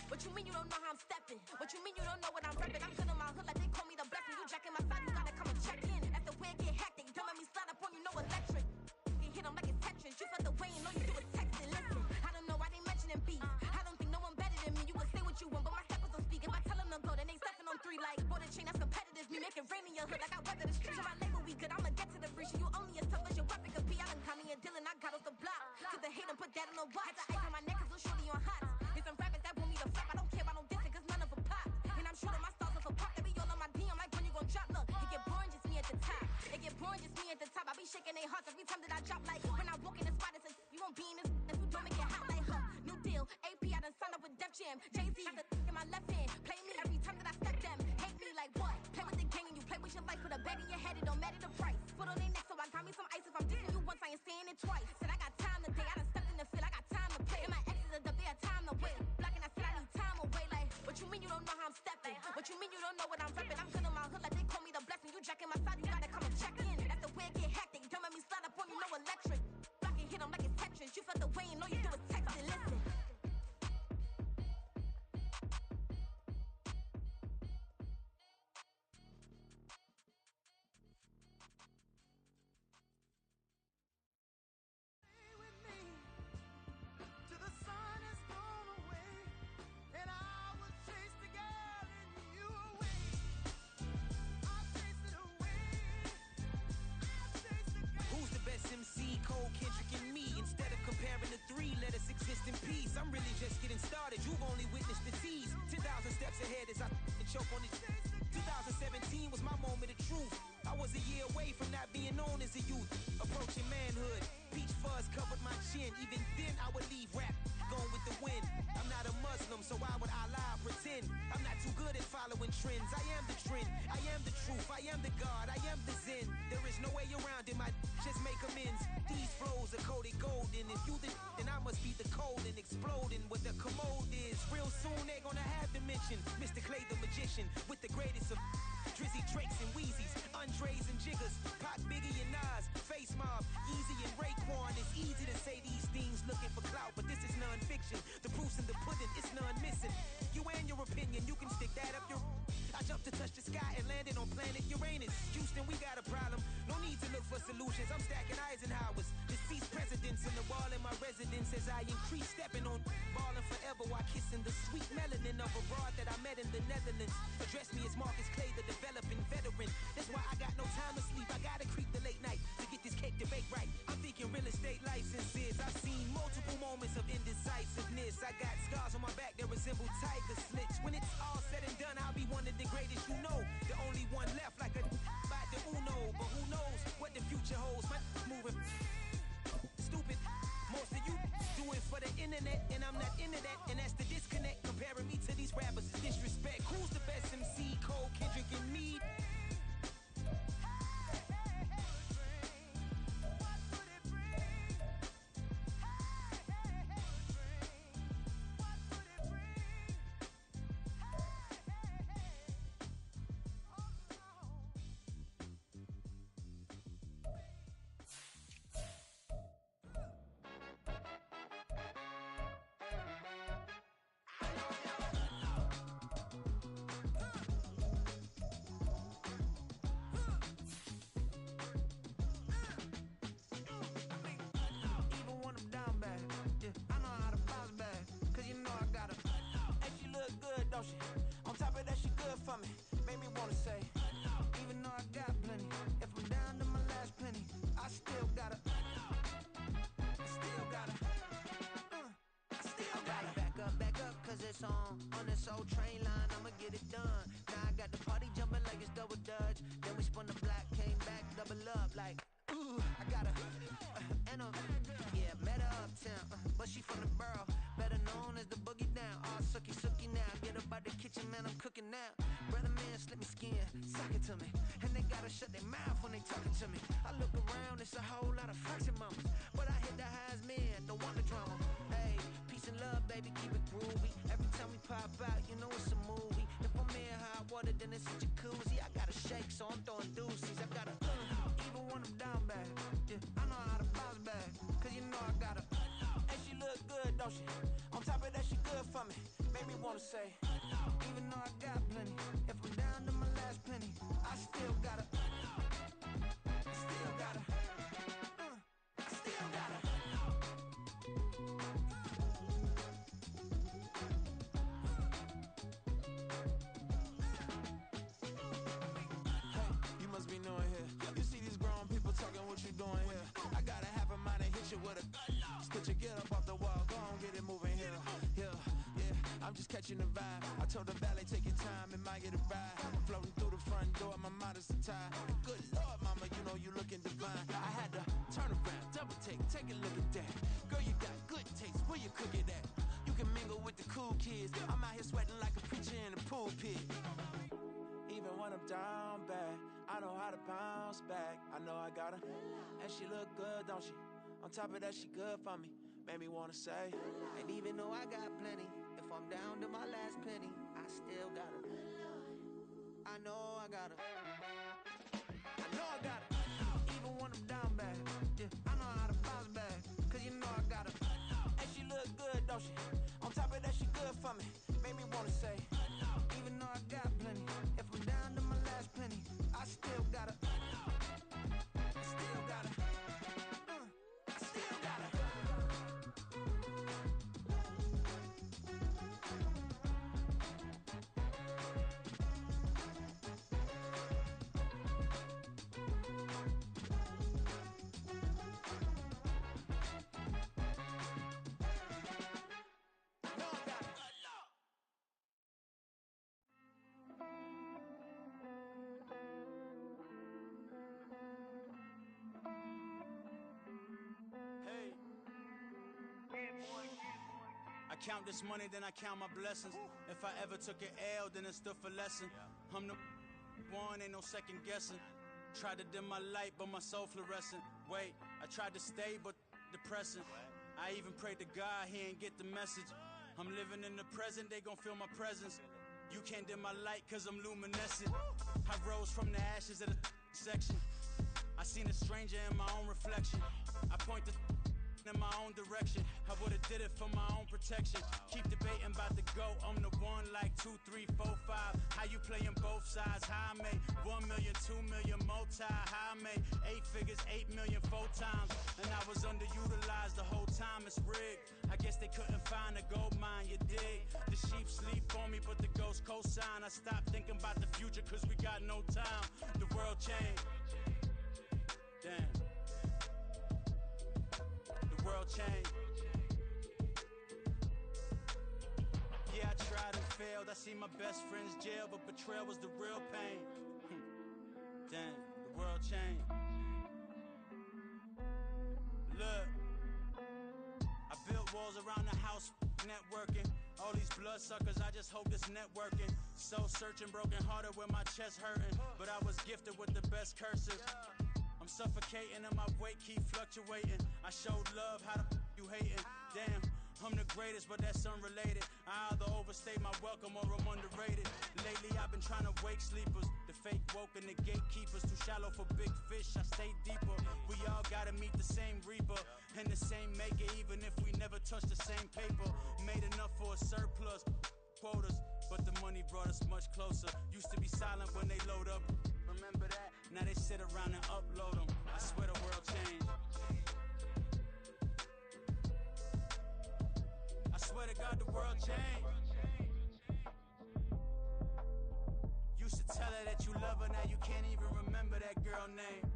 What you mean you don't know how I'm stepping? What you mean you don't know what I'm repping? I'm feeling my hood like they call me the blessing. You jacking my side, you gotta come and check in. That's the way it get hectic. Don't make me slide up on you, no electric. You hit them like it's Tetris. You felt the way and all you do is texting. Listen, I don't know why they mentioning beef. I don't think no one better than me. You would say what you want, but my steppers don't speak. If I tell them to go, then they stepping on 3 like border chain. That's competitive. Me making rain in your hood like I weather the street. So my label we good. I'ma get to the breach. You only as tough as your weapon could be. I done caught me a Dylan. I got off the block. Cause the hate and put that on the watch. Had the ice on my neck cause little shorty on hot. There's some rappers that want me to flop. I don't care about no dissing cause none of them pop. And I'm shooting my stars off a pop. They be all on my DM like when you gon' drop. Look, it get boring just me at the top. It get boring just me at the top. I be shaking their hearts every time that I drop. Like when I walk in the spot, it's a, you won't be in this if you don't make it hot like huh. New deal, AP, I done signed up with Def Jam. Jay-Z got the in my left hand. Play me every time that I step them. Hate me like what? Play with the gang and you play with your life. Put a bet in your head, it don't matter the price. Put on their neck so I got me some ice. If I'm dissing you once, I ain't saying it twice. Said I got time today, I done stepped in the field, I got time to play. And my exes are up there, time to wait. Blocking, I said I need time away. Like, what you mean you don't know how I'm stepping? What you mean you don't know what I'm repping? I'm feeling my hood like they call me the blessing. You jacking my side, you gotta come and check in. That's the way it get hectic. Don't make me slide up on you, no electric. Blocking, hit them like it's Tetris. You felt the way and all you do is text and listen. Who's the best MC? Cole, Kendrick, and me. Instead of comparing the three, let us exist in peace. I'm really just getting started. You've only witnessed the tease. 10,000 steps ahead as I choke on it. 2017 was my moment of truth. I was a year away from not being known as a youth. Approaching manhood. Peach fuzz covered my chin. Even then, I would leave rap going with the wind. I'm not a Muslim, so why would I lie or pretend? I'm not too good at following trends. I am the trend. I am the truth. I am the God. I am the Zen. There is no way around it. My just make amends. These flows are coated golden. If you the then I must be the cold and exploding. What the commode is. Real soon they're gonna have to mention Mr. Clay the magician with the greatest of Drizzy, Drakes, and Wheezies, Andres and Jiggers, Pac, Biggie, and Nas, Face Mob, Easy and Raekwon. It's easy to say these things looking for clout, but this is non-fiction. The proof's in the pudding, it's none missing. You and your opinion, you can stick that up your... I jumped to touch the sky and landed on planet Uranus. Houston, we got a problem. No need to look for solutions. I'm stacking Eisenhowers. Deceased presidents in the wall in my residence as I increase stepping on ballin' forever while kissing the sweet melanin of a broad that I met in the Netherlands. Address me as Marcus Clay, the developing veteran. That's why I got no time to sleep. I gotta creep the late night to get this cake to bake right. I'm thinking real estate licenses. I've seen multiple moments of indecisiveness. I got scars on my back that resemble tiger slits. When it's all said and done, I'll be one of the greatest you know. The only one left like a by the Uno. But who knows what the future holds. My moving stupid, in me. On top of that, she good for me. Made me wanna say, even though I got plenty, if I'm down to my last penny, I still gotta, back up, cause it's on this old train line, I'ma get it done. Now I got the party jumping like it's double dutch. Then we spun the block, came back, double up like, ooh, I gotta, yeah, met her uptown, but she from the borough, better known as the boogie down. All sookie now, get up out the kitchen, man, I'm cooking now. Brother man, slip me skin, suck it to me, and they gotta shut their mouth when they talking to me. I look around, it's a whole lot of fraction mamas, but I hit the highs, man, don't want the drama. Hey, peace and love, baby, keep it groovy. Every time we pop out, you know it's a movie. If I'm in hot water, then it's a jacuzzi. I gotta shake, so I'm throwing deuces. I gotta, even when I'm down bad, yeah, I know how to bounce back, cause you know I gotta, and she look good, don't she? On top of that, she good for me. Made me wanna say, even though I got plenty, if I'm down to my last penny, I still gotta, still gotta. Must be knowing here. You see these grown people talking, what you doing here? I got a half a mind to hit you with a stitch you, get up off the wall, go on, get it moving here. Yeah, I'm just catching the vibe. I told the valet, take your time, it might get a ride. Floating through the front door, my mind is a tie. Good Lord, mama, you know you looking divine. I had to turn around, double take a look at that. Girl, you got good taste, where you cook it at? You can mingle with the cool kids. I'm out here sweating like a preacher in a pool pit. Even when I'm down bad, I know how to bounce back. I know I got her, and she look good, don't she? On top of that, she good for me. Made me wanna say, and even though I got plenty, if I'm down to my last penny, I still got her. I know I got her. I know I got her. Even when I'm down bad, yeah, I know how to bounce back, cause you know I got her. And she look good, don't she? On top of that, she good for me. Made me wanna say, even though I got plenty, if I'm down to my last penny, I still gotta, still gotta, I still gotta. I count this money, then I count my blessings. If I ever took an L, then it stood for lesson. I'm the one, ain't no second guessing. Tried to dim my light, but my soul fluorescent. Wait, I tried to stay, but depressing. I even prayed to God, he ain't get the message. I'm living in the present, they gon' feel my presence. You can't dim my light, cause I'm luminescent. I rose from the ashes of the section. I seen a stranger in my own reflection. I point the in my own direction. I would've did it for my own protection. Keep debating about the GOAT. I'm the one like 2, 3, 4, 5. How you playing both sides? How I made 1 million, 2 million, multi. How I made 8 figures, 8 million, 4 times. And I was underutilized the whole time. It's rigged. I guess they couldn't find a gold mine, you dig? The sheep sleep on me, but the ghost co-sign. I stopped thinking about the future, cause we got no time. The world changed. Damn. The world changed. Yeah, I tried and failed. I see my best friends jail, but betrayal was the real pain. Damn, the world changed. Look, I built walls around the house, networking. All these bloodsuckers, I just hope this networking. Soul searching, broken hearted with my chest hurting. But I was gifted with the best cursive. I'm suffocating and my weight keep fluctuating. I showed love, how the you hating? Damn, I'm the greatest, but that's unrelated. I either overstay my welcome or I'm underrated. Lately I've been trying to wake sleepers. The fake woke and the gatekeepers. Too shallow for big fish, I stay deeper. We all gotta meet the same reaper and the same maker, even if we never touch the same paper. Made enough for a surplus, quotas, but the money brought us much closer. Used to be silent when they load up, remember that? Now they sit around and upload them. I swear the world changed. I swear to God the world changed. Used to tell her that you love her, now you can't even remember that girl name.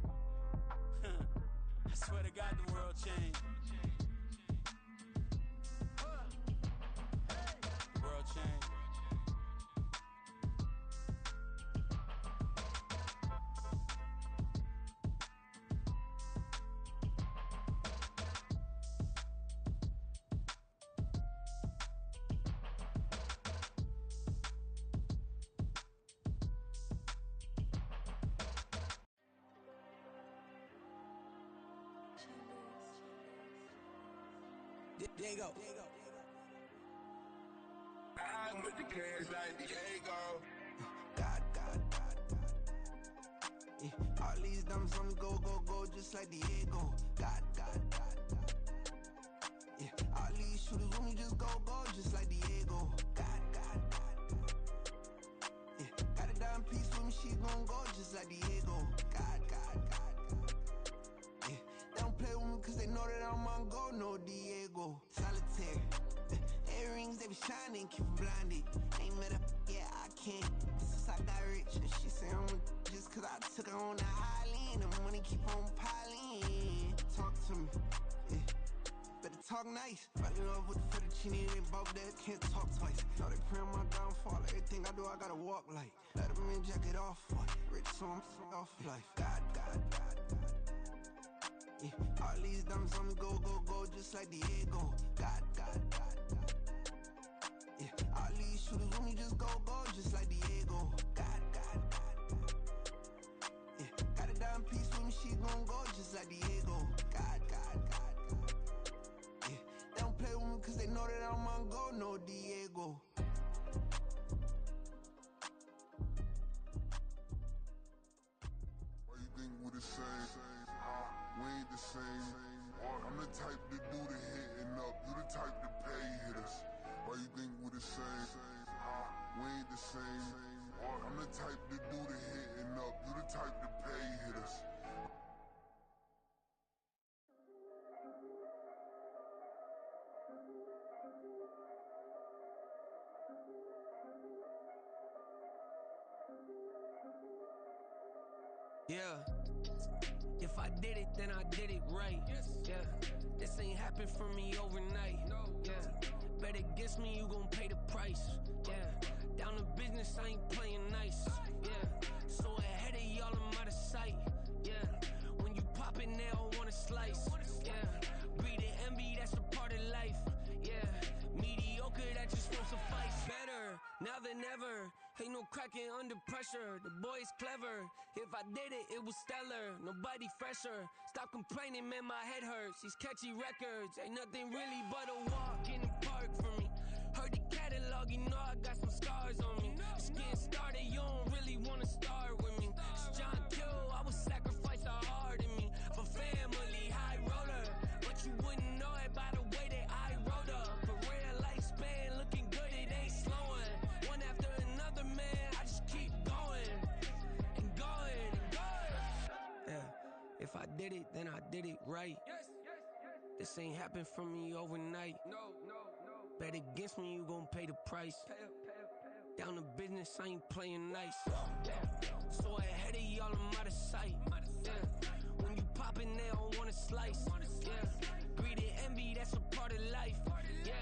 I swear to God the world changed. The world changed. Diego. I'm with the cash like Diego. God. Yeah, all these dumps on me go, just like Diego. God. Yeah, all these shooters on me just go, just like Diego. God. Yeah, got a dime piece with me, she gon' go just like Diego. God. Yeah, they don't play with me cause they know that I'm on go, no Diego. Solitaire. Earrings, they be shining, keep them blinded. Ain't met up, yeah, I can't. Since I got rich, and she say I'm just cause I took her on the island. The money keep on piling. Talk to me, yeah. Better talk nice. Fell in love with the fettuccine, they both dead, can't talk twice. Now they praying my downfall, everything I do, I gotta walk like. Let them in, jacket off, what? Rich, so I'm off life. God. Yeah, all these dumps on me go, just like Diego. God. Yeah, all these shooters on me just go, just like Diego. God. Yeah, got a dime piece with me, she gon' go just like Diego. God. Yeah, they don't play with me cause they know that I'm on go, no Diego. Why you think we the same? We ain't the same. I'm the type to do the hitting up, you the type to pay hitters. Why you think we the same? We ain't the same. I'm the type to do the hitting up, you the type to pay hitters. Yeah. If I did it, then I did it right. Yeah. This ain't happened for me overnight. Yeah. Bet against me, you gon' pay the price. Yeah. Down to business, I ain't playing nice. Yeah. So ahead of y'all, I'm out of sight. Yeah. When you pop it, they don't wanna slice. Yeah. Greed and envy, that's a part of life. Yeah. Mediocre, that just won't suffice. Better now than ever. Ain't no cracking under pressure. The boy's clever. If I did it, it was stellar. Nobody fresher. Stop complaining, man, my head hurts. These catchy records ain't nothing really but a walk in the park for me. Heard the catalog, you know I got some scars on me. It's getting started, you don't really wanna start with me. It's John Kill, I would sacrifice a heart in me. For family, high roller. But you wouldn't know it by the way that I wrote up. A real lifespan, looking good, it ain't slowing. One after another, man, I just keep going. And going, and going. Yeah, if I did it, then I did it right. This ain't happened for me overnight. No. Bet against me, you gon' pay the price. Down to business, I ain't playing nice. Yeah. So ahead of y'all, I'm out of sight. Yeah. When you poppin', they don't wanna slice. Yeah. Greed and envy, that's a part of life. Yeah.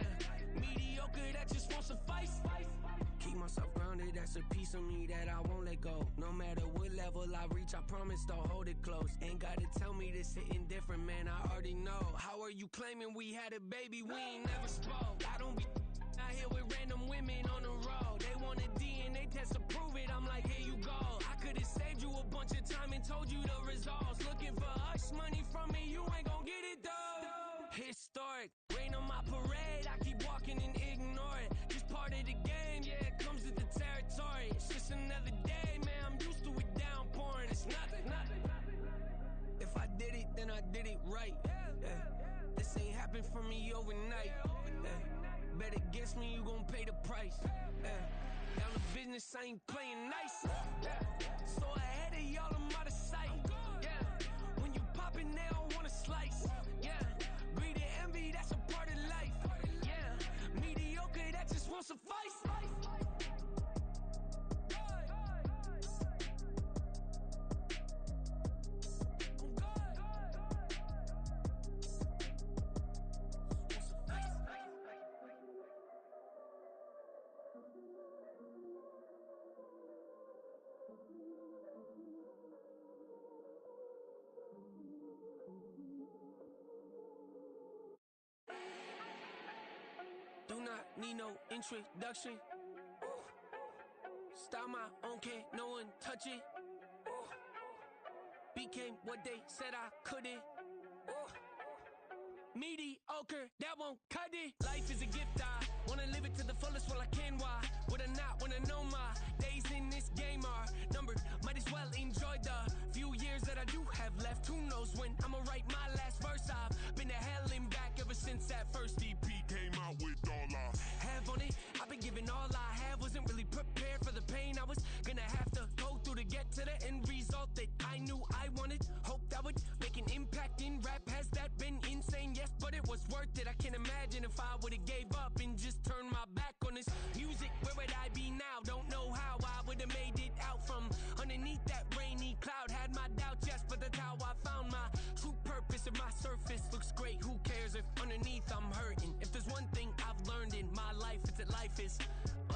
Mediocre, that just won't suffice. Keep myself grounded, that's a piece of me that I won't let go. No matter what level I reach, I promise to hold it close. Ain't gotta tell me this hitting different, man, I already know. How are you claiming we had a baby, we ain't never spoke? I don't be out here with random women on the road. They want a DNA test to prove it. I'm like, here you go. I could have saved you a bunch of time and told you the results. Looking for hush money from me, you ain't gon' get it though. Historic, rain on my parade. I keep walking and ignore it. Just part of the game, yeah, it comes with the territory. It's just another day, man. I'm used to it downpouring. It's nothing. If I did it, then I did it right. Yeah. This ain't happened for me overnight. Yeah. Bet against me, you gon' pay the price. Yeah. Down to business, I ain't playing nice. Yeah. So ahead of y'all, I'm out of sight. Yeah. When you poppin', they don't wanna slice. Yeah. Greed and envy, that's a part of life. Yeah. Mediocre, that just won't suffice. Do not need no introduction. Ooh. Style my own, can't no one touch it. Ooh. Became what they said I couldn't. Ooh. Mediocre, that won't cut it. Life is a gift, I wanna live it to the fullest while I can. Why would I not wanna know my days in this game are numbered? Might as well enjoy the few years that I do have left. Who knows when I'ma write my last verse? I've been to hell and back ever since that first EP came out with all I have on it. I've been giving all I have, wasn't really prepared for the pain I was gonna have to go through to get to the end result that I knew I wanted. Hoped I would make an impact in rap. Has that been insane? Yes, but it was worth it. I can't imagine if I would've gave up and just turned my back on this music. Where would I be now? Don't know how I would've made it out from underneath that rainy cloud. Had my doubts, yes, but that's how I found my true purpose. If my surface looks great, who cares if underneath I'm hurting? If there's one thing I've learned in my life, it's that life is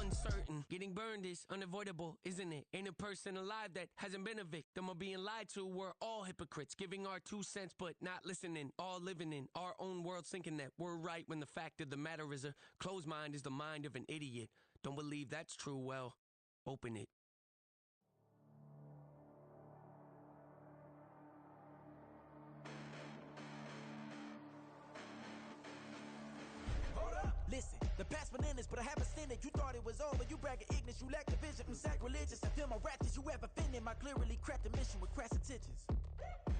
uncertain. Getting burned is unavoidable, isn't it? Ain't a person alive that hasn't been a victim of being lied to. We're all hypocrites, giving our 2 cents but not listening. All living in our own world, thinking that we're right when the fact of the matter is a closed mind is the mind of an idiot. Don't believe that's true? Well, open it. Listen, the past bananas, but I haven't seen it. You thought it was over, you bragging ignorance, you lack the vision. I'm sacrilegious, I feel my ratchets, you have offended my clearly crafted mission with crass intentions.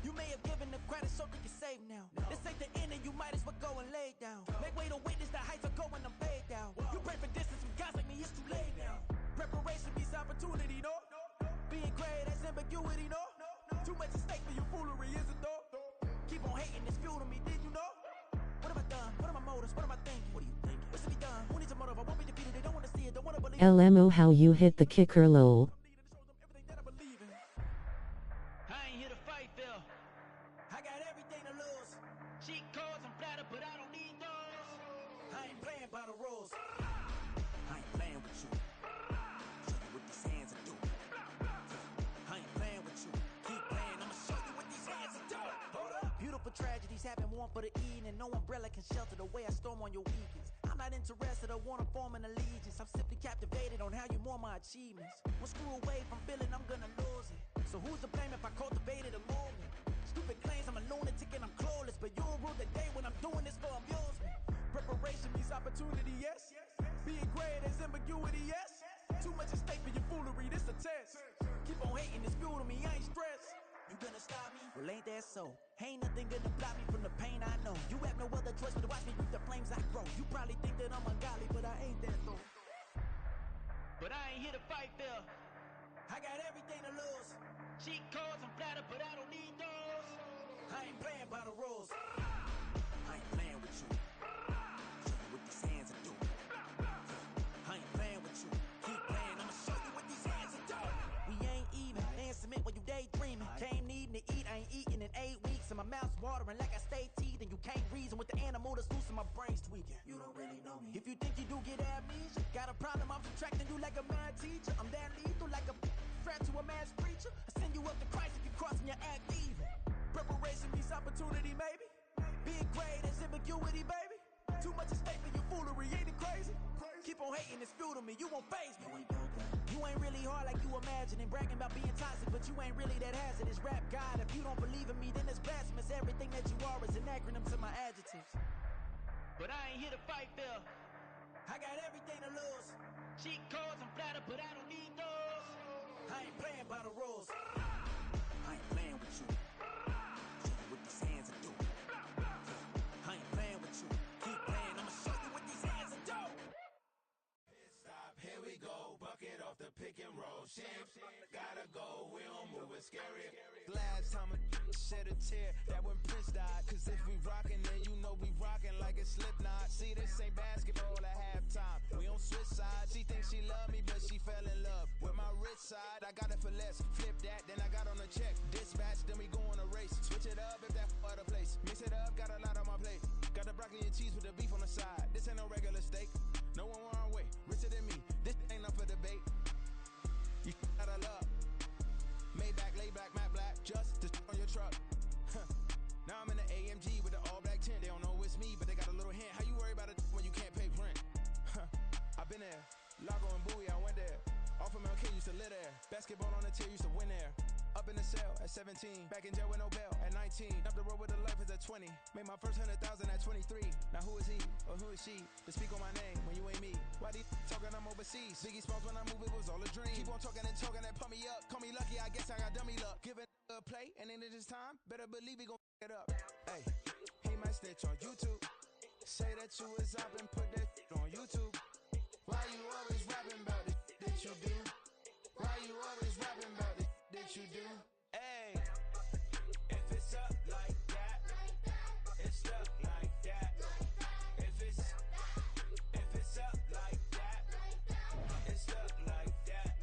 You may have given them credit so they can save now. This ain't the end and you might as well go and lay down. Make way to witness the heights are going, I'm paid down. You pray for distance from guys like me, it's too late now. Preparation means opportunity, no? Being great, that's ambiguity, no? Too much at stake for your foolery, is it though? Keep on hating, it's fuel to me, did you know? What have I done? What are my motives? What am I thinking? What do you think? What's to be done? Who needs a motive? I won't be defeated. They don't want to see it. Don't want to believe it. LMO how you hit the kicker lol. I ain't here to fight, Phil. I got everything to lose. Cheat codes, I'm flattered, but I don't need those. I ain't playing by the rules. I ain't playing with you. Show you what these hands are doing. I ain't playing with you. Keep playing, I'ma show you what these hands are doing. Hold up. Beautiful tragedies happen, one for the evening. No umbrella can shelter the way I storm on your weekends. I'm not interested or wanna form an allegiance. I'm simply captivated on how you mourn my achievements. One screw away from feeling I'm gonna lose it. So who's to blame if I cultivated a moment? Stupid claims I'm a lunatic and I'm clueless, but you'll rule the day when I'm doing this for amusement. Preparation means opportunity, yes. Being great is ambiguity, yes. Too much at stake for your foolery, this a test. Keep on hating, it's fuel to me, I ain't stressed. You gonna stop me? Well, ain't that so? Ain't nothing gonna block me from the pain I know. You have no other choice but to watch me reap the flames I grow. You probably think that I'm ungodly, but I ain't that though. But I ain't here to fight, Phil. I got everything to lose. Cheat codes, I'm flattered, but I don't need those. I ain't playing by the rules. I ain't playing with you. Show you what these hands are doing. I ain't playing with you. Keep playing, I'ma show you what these hands are doing. We ain't even. They ain't submit when you daydreaming. Came needing to eat, I ain't eating in 8 weeks. And my mouth's watering like I stay teeth. And you can't reason with the animal that's loose and my brain's tweaking. You don't really know me. If you think you do get amnesia, got a problem, I'm subtracting you like a mad teacher. I'm that lethal like a threat to a mass preacher. I send you up to Christ if you crossing your act evil. Preparation means opportunity, maybe. Being great is ambiguity, baby. Too much at stake for your foolery, ain't it crazy? Keep on hating, it's fuel to me. You won't faze me. You ain't really hard like you imagining. Bragging about being toxic, but you ain't really that hazardous. Rap God, if you don't believe in me, then it's blasphemous. Everything that you are is an acronym to my adjectives. But I ain't here to fight fair. I got everything to lose. Cheat codes, I'm flattered, but I don't need those. I ain't playing by the rules. I ain't playing with you. Show you what these hands are doing. I ain't playing with you. Keep playing, I'ma show you what these hands are doing. Stop, here we go. Bucket off the pick and roll. Champs, gotta go. We don't move it scary. Last time a shed a tear, that when Prince died. Cause if we rockin', then you know we rockin' like a Slipknot. See, this ain't basketball at halftime. We on switch sides. She thinks she love me, but she fell in love with my rich side. I got it for less. Flip that, then I got on a check. Dispatch, then we go on a race. Switch it up if that other place. Mix it up, got a lot on my plate. Got the broccoli and cheese with the beef on the side. This ain't no regular steak. No one wrong way. Richer than me. This ain't up for debate. You got a love. Maybach, lay black, matte black. Just on your truck. Now I'm in the AMG with the all black tint. They don't know it's me, but they got a little hint. How you worry about it when you can't pay rent? I've been there. Lago and Bowie, I went there. Off of MLK, used to live there. Basketball on the tier, used to win there. Up in the cell at 17. Back in jail with no bail at 19. Up the road with the life is at 20. Made my first 100,000 at 23. Now who is he or who is she to speak on my name when you ain't me? Why these talking I'm overseas? Biggie Smalls when I move it was all a dream. Keep on talking and pump me up. Call me lucky, I guess I got dummy luck. Give it a play and then it is time. Better believe we gon' it up. Hey, he might snitch on YouTube. Say that you was up and put that on YouTube. Why you always rapping about it that you do? Why you always rapping about it that you do? Hey, if it's up like that, it's stuck like that. If it's up like that, it's stuck like that.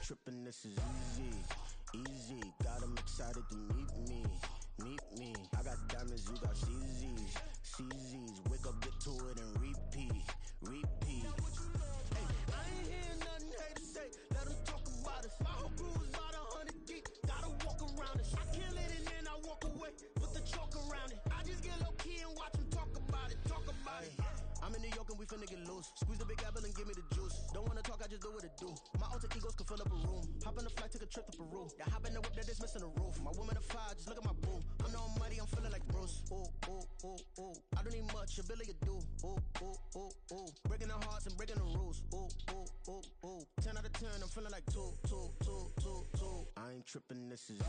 Trippin', this is easy. Got 'em excited to meet me. I got diamonds, you got CZs. Wake up, get to it, and repeat. Hey, I ain't hear nothing hate to say. Let 'em talk about us. My whole crew is about 100 deep. Gotta walk around us. I kill it and then I walk away. Put the chalk around it. I just get low key and watch 'em talk about it. I'm in New York and we finna get loose. Squeeze the big apple and give me the juice. Don't wanna talk, I just do what it do. My alter egos can fill up a room. Hop on the flight, take a trip to Peru. Yeah, hop in the whip that is missing the roof. My woman a fire, just look at my boo. I'm no money, I'm feeling like Bruce. Ooh. I don't need much, ability to do. Ooh. Breaking the hearts and breaking the rules. Ooh. 10 out of 10, I'm feeling like two. I ain't tripping, this is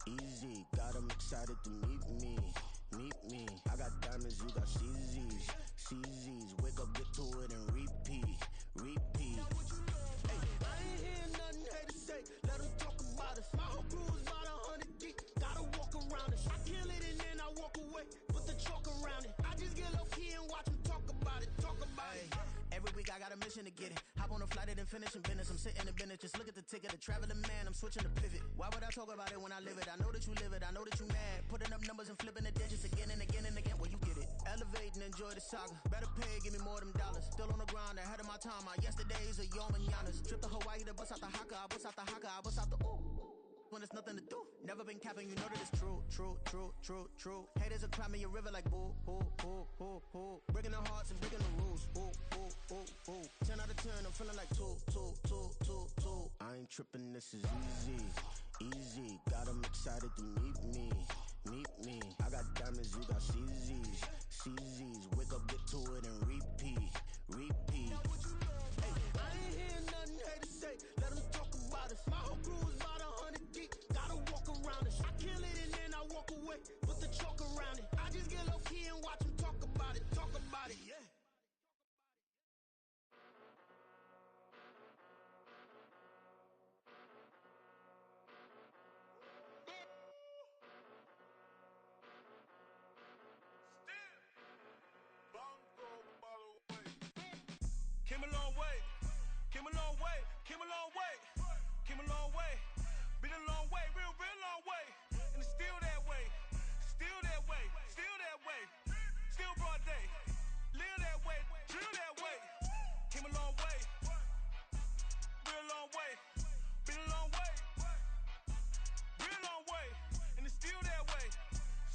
easy. Got 'em excited to meet me. I got diamonds, you got CZs. Wake up, get to it, and repeat. Hey, I ain't hear nothing hate to say. Let 'em talk about us. My whole crew is about 100 deep. Gotta walk around us. I kill it and then I walk away. Put the chalk around it. I just get low key and watch 'em talk about it. Every week I got a mission to get it. Hop on a flight and then finish in business. I'm sitting in business, just look at the ticket. A traveling man, I'm switching to pivot. Why would I talk about it when I live it? I know that you live it, I know that you mad. Putting up numbers and flipping the digits again and again and again. Well, you get it. Elevate and enjoy the saga. Better pay, give me more than dollars. Still on the grind, ahead of my time. My yesterdays are your mananas. Trip to Hawaii to bust out the haka. I bust out the haka, I bust out the ooh. When there's nothing to do. Never been capping, you know that it's true. Haters will cry me a river like boo. Breaking the hearts and breaking the rules. Ooh. 10 out of 10, I'm feeling like two. I ain't tripping, this is easy. Got 'em excited to meet me. I got diamonds, you got CZs. Wake up, get to it, and repeat. Hey, I ain't hear nothing hate to say. Let 'em talk about us. My whole crew is about 100 deep. Gotta walk around us. I kill it and then I walk away. Put the chalk around it. I just get low key and watch 'em talk about it. Yeah. Came a long way, came a long way, came a long way. Been a long way, real long way. And it's still that way, still that way, still that way. Still broad day, live that way, drill that way. Came a long way, real long way. Been a long way, real long way. And it's still that way,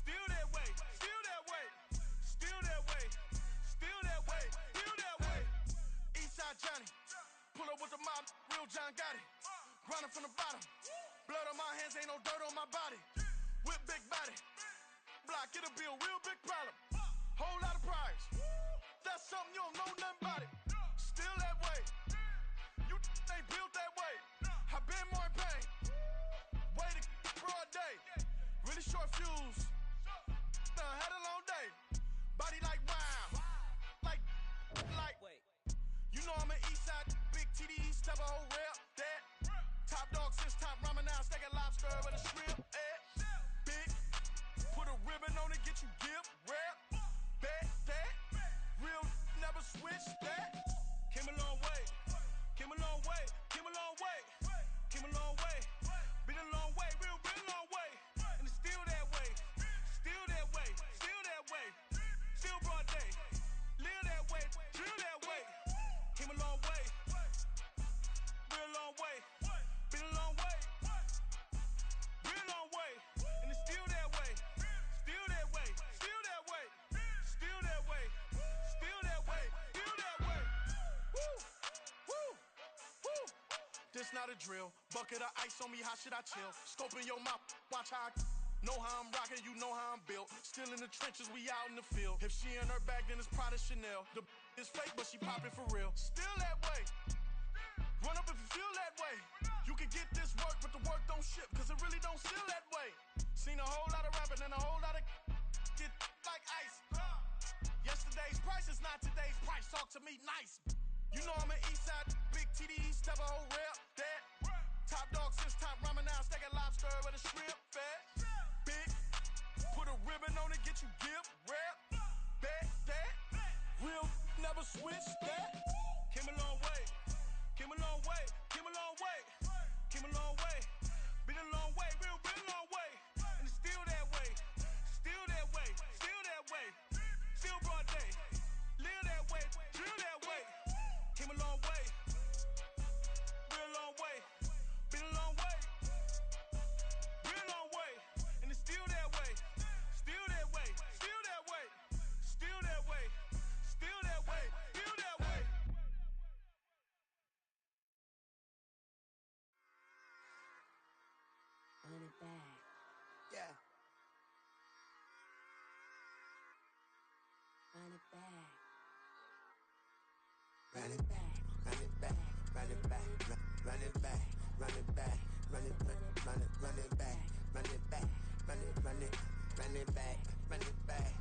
still that way, still that way. Still that way, still that way, still that way. Eastside Johnny, pull up with the mob, real John Gotti. Grinding from the bottom, blood on my hands, ain't no dirt on my body. Whip big body, block, it'll be a real big problem. Whole lot of prize, that's something you don't know nothing about it. Still that way, you ain't built that way. I been more in pain, way to broad day. Really short fuse, had a long day. Body like wow, like, wait. You know I'm an Eastside, big TDE, step a whole rep, that. Top dog since top ramen now, steak and lobster with a shrimp, big, put a ribbon on it, get you give, rep, bet, that. Real, never switch, that. Came a long way, came a long way, came a long way, came a long way. Been a long way, real long way. And it's still that way, still that way, still that way. Still broad day, live that way, drill that way. Came a long way, real long way. Been a long way, real long way. And it's still that way, still that way, still that way. Still that way, still that way, still that way. Woo, woo, woo. This not a drill, bucket of ice on me, how should I chill? Scoping your mouth, watch how I know how I'm rocking, you know how I'm built. Still in the trenches, we out in the field. If she in her bag, then it's Prada Chanel. The is fake, but she poppin' for real. Still that way. Run up if you feel that way. You can get this work, but the work don't ship, cause it really don't feel that way. Seen a whole lot of rapping and a whole lot of get like ice. Yesterday's price is not today's price. Talk to me nice. You know I'm an Eastside, big TDE, step a whole rep, that. Top dog since top ramen now, steak and lobster with a shrimp, fat. Big, put a ribbon on it, get you give, rep, bet, that. Real, never switch, that. Came a long way, came a long way, came a long way, came a long way. Been a long way, real long way. And it's still that way, still that way, still that way. Still broad day, live that way, drill that way. Came a long way, real long way. Been a long way, real long way. And it's still that way, still that way, still that way. Still that way, still that way, still that way. Run it back. Yeah. Run it back. Run it back, run it back, run it back, run it back, run it back, run it back, run it back, run it back, run it back, run it back,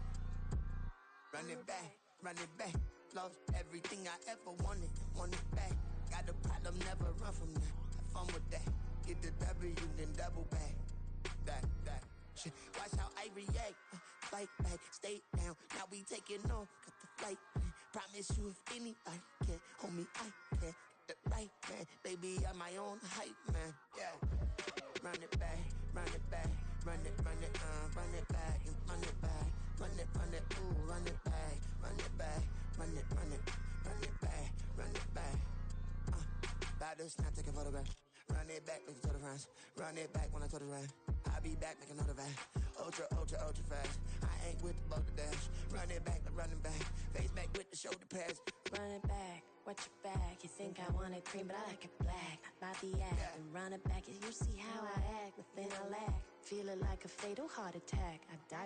run it back, run it back. Lost everything I ever wanted, want it back. Got a problem, never run from that. Have fun with that. Get the W, then double back. That. Shit. Watch how I react. Fight back, stay down. Now we taking off, got the flight. Promise you if anybody can hold me, I can. Get the right man, baby, I'm my own hype man. Yeah. Run it back, run it back, run it back, and run it back, run it, ooh, run it back, run it back, run it back, run it back. About to snap, take a photograph. Run it back, make it to the friends. Run it back when I told it right. I'll be back, make another back. Ultra fast. I ain't with the boat to dash. Run it back, running back. Face back with the shoulder pads. Run it back, watch your back. You think I want it cream, but I like it black. Not the act. And run it back, and you see how I act. Within I lack. Feel it like a fatal heart attack. I die.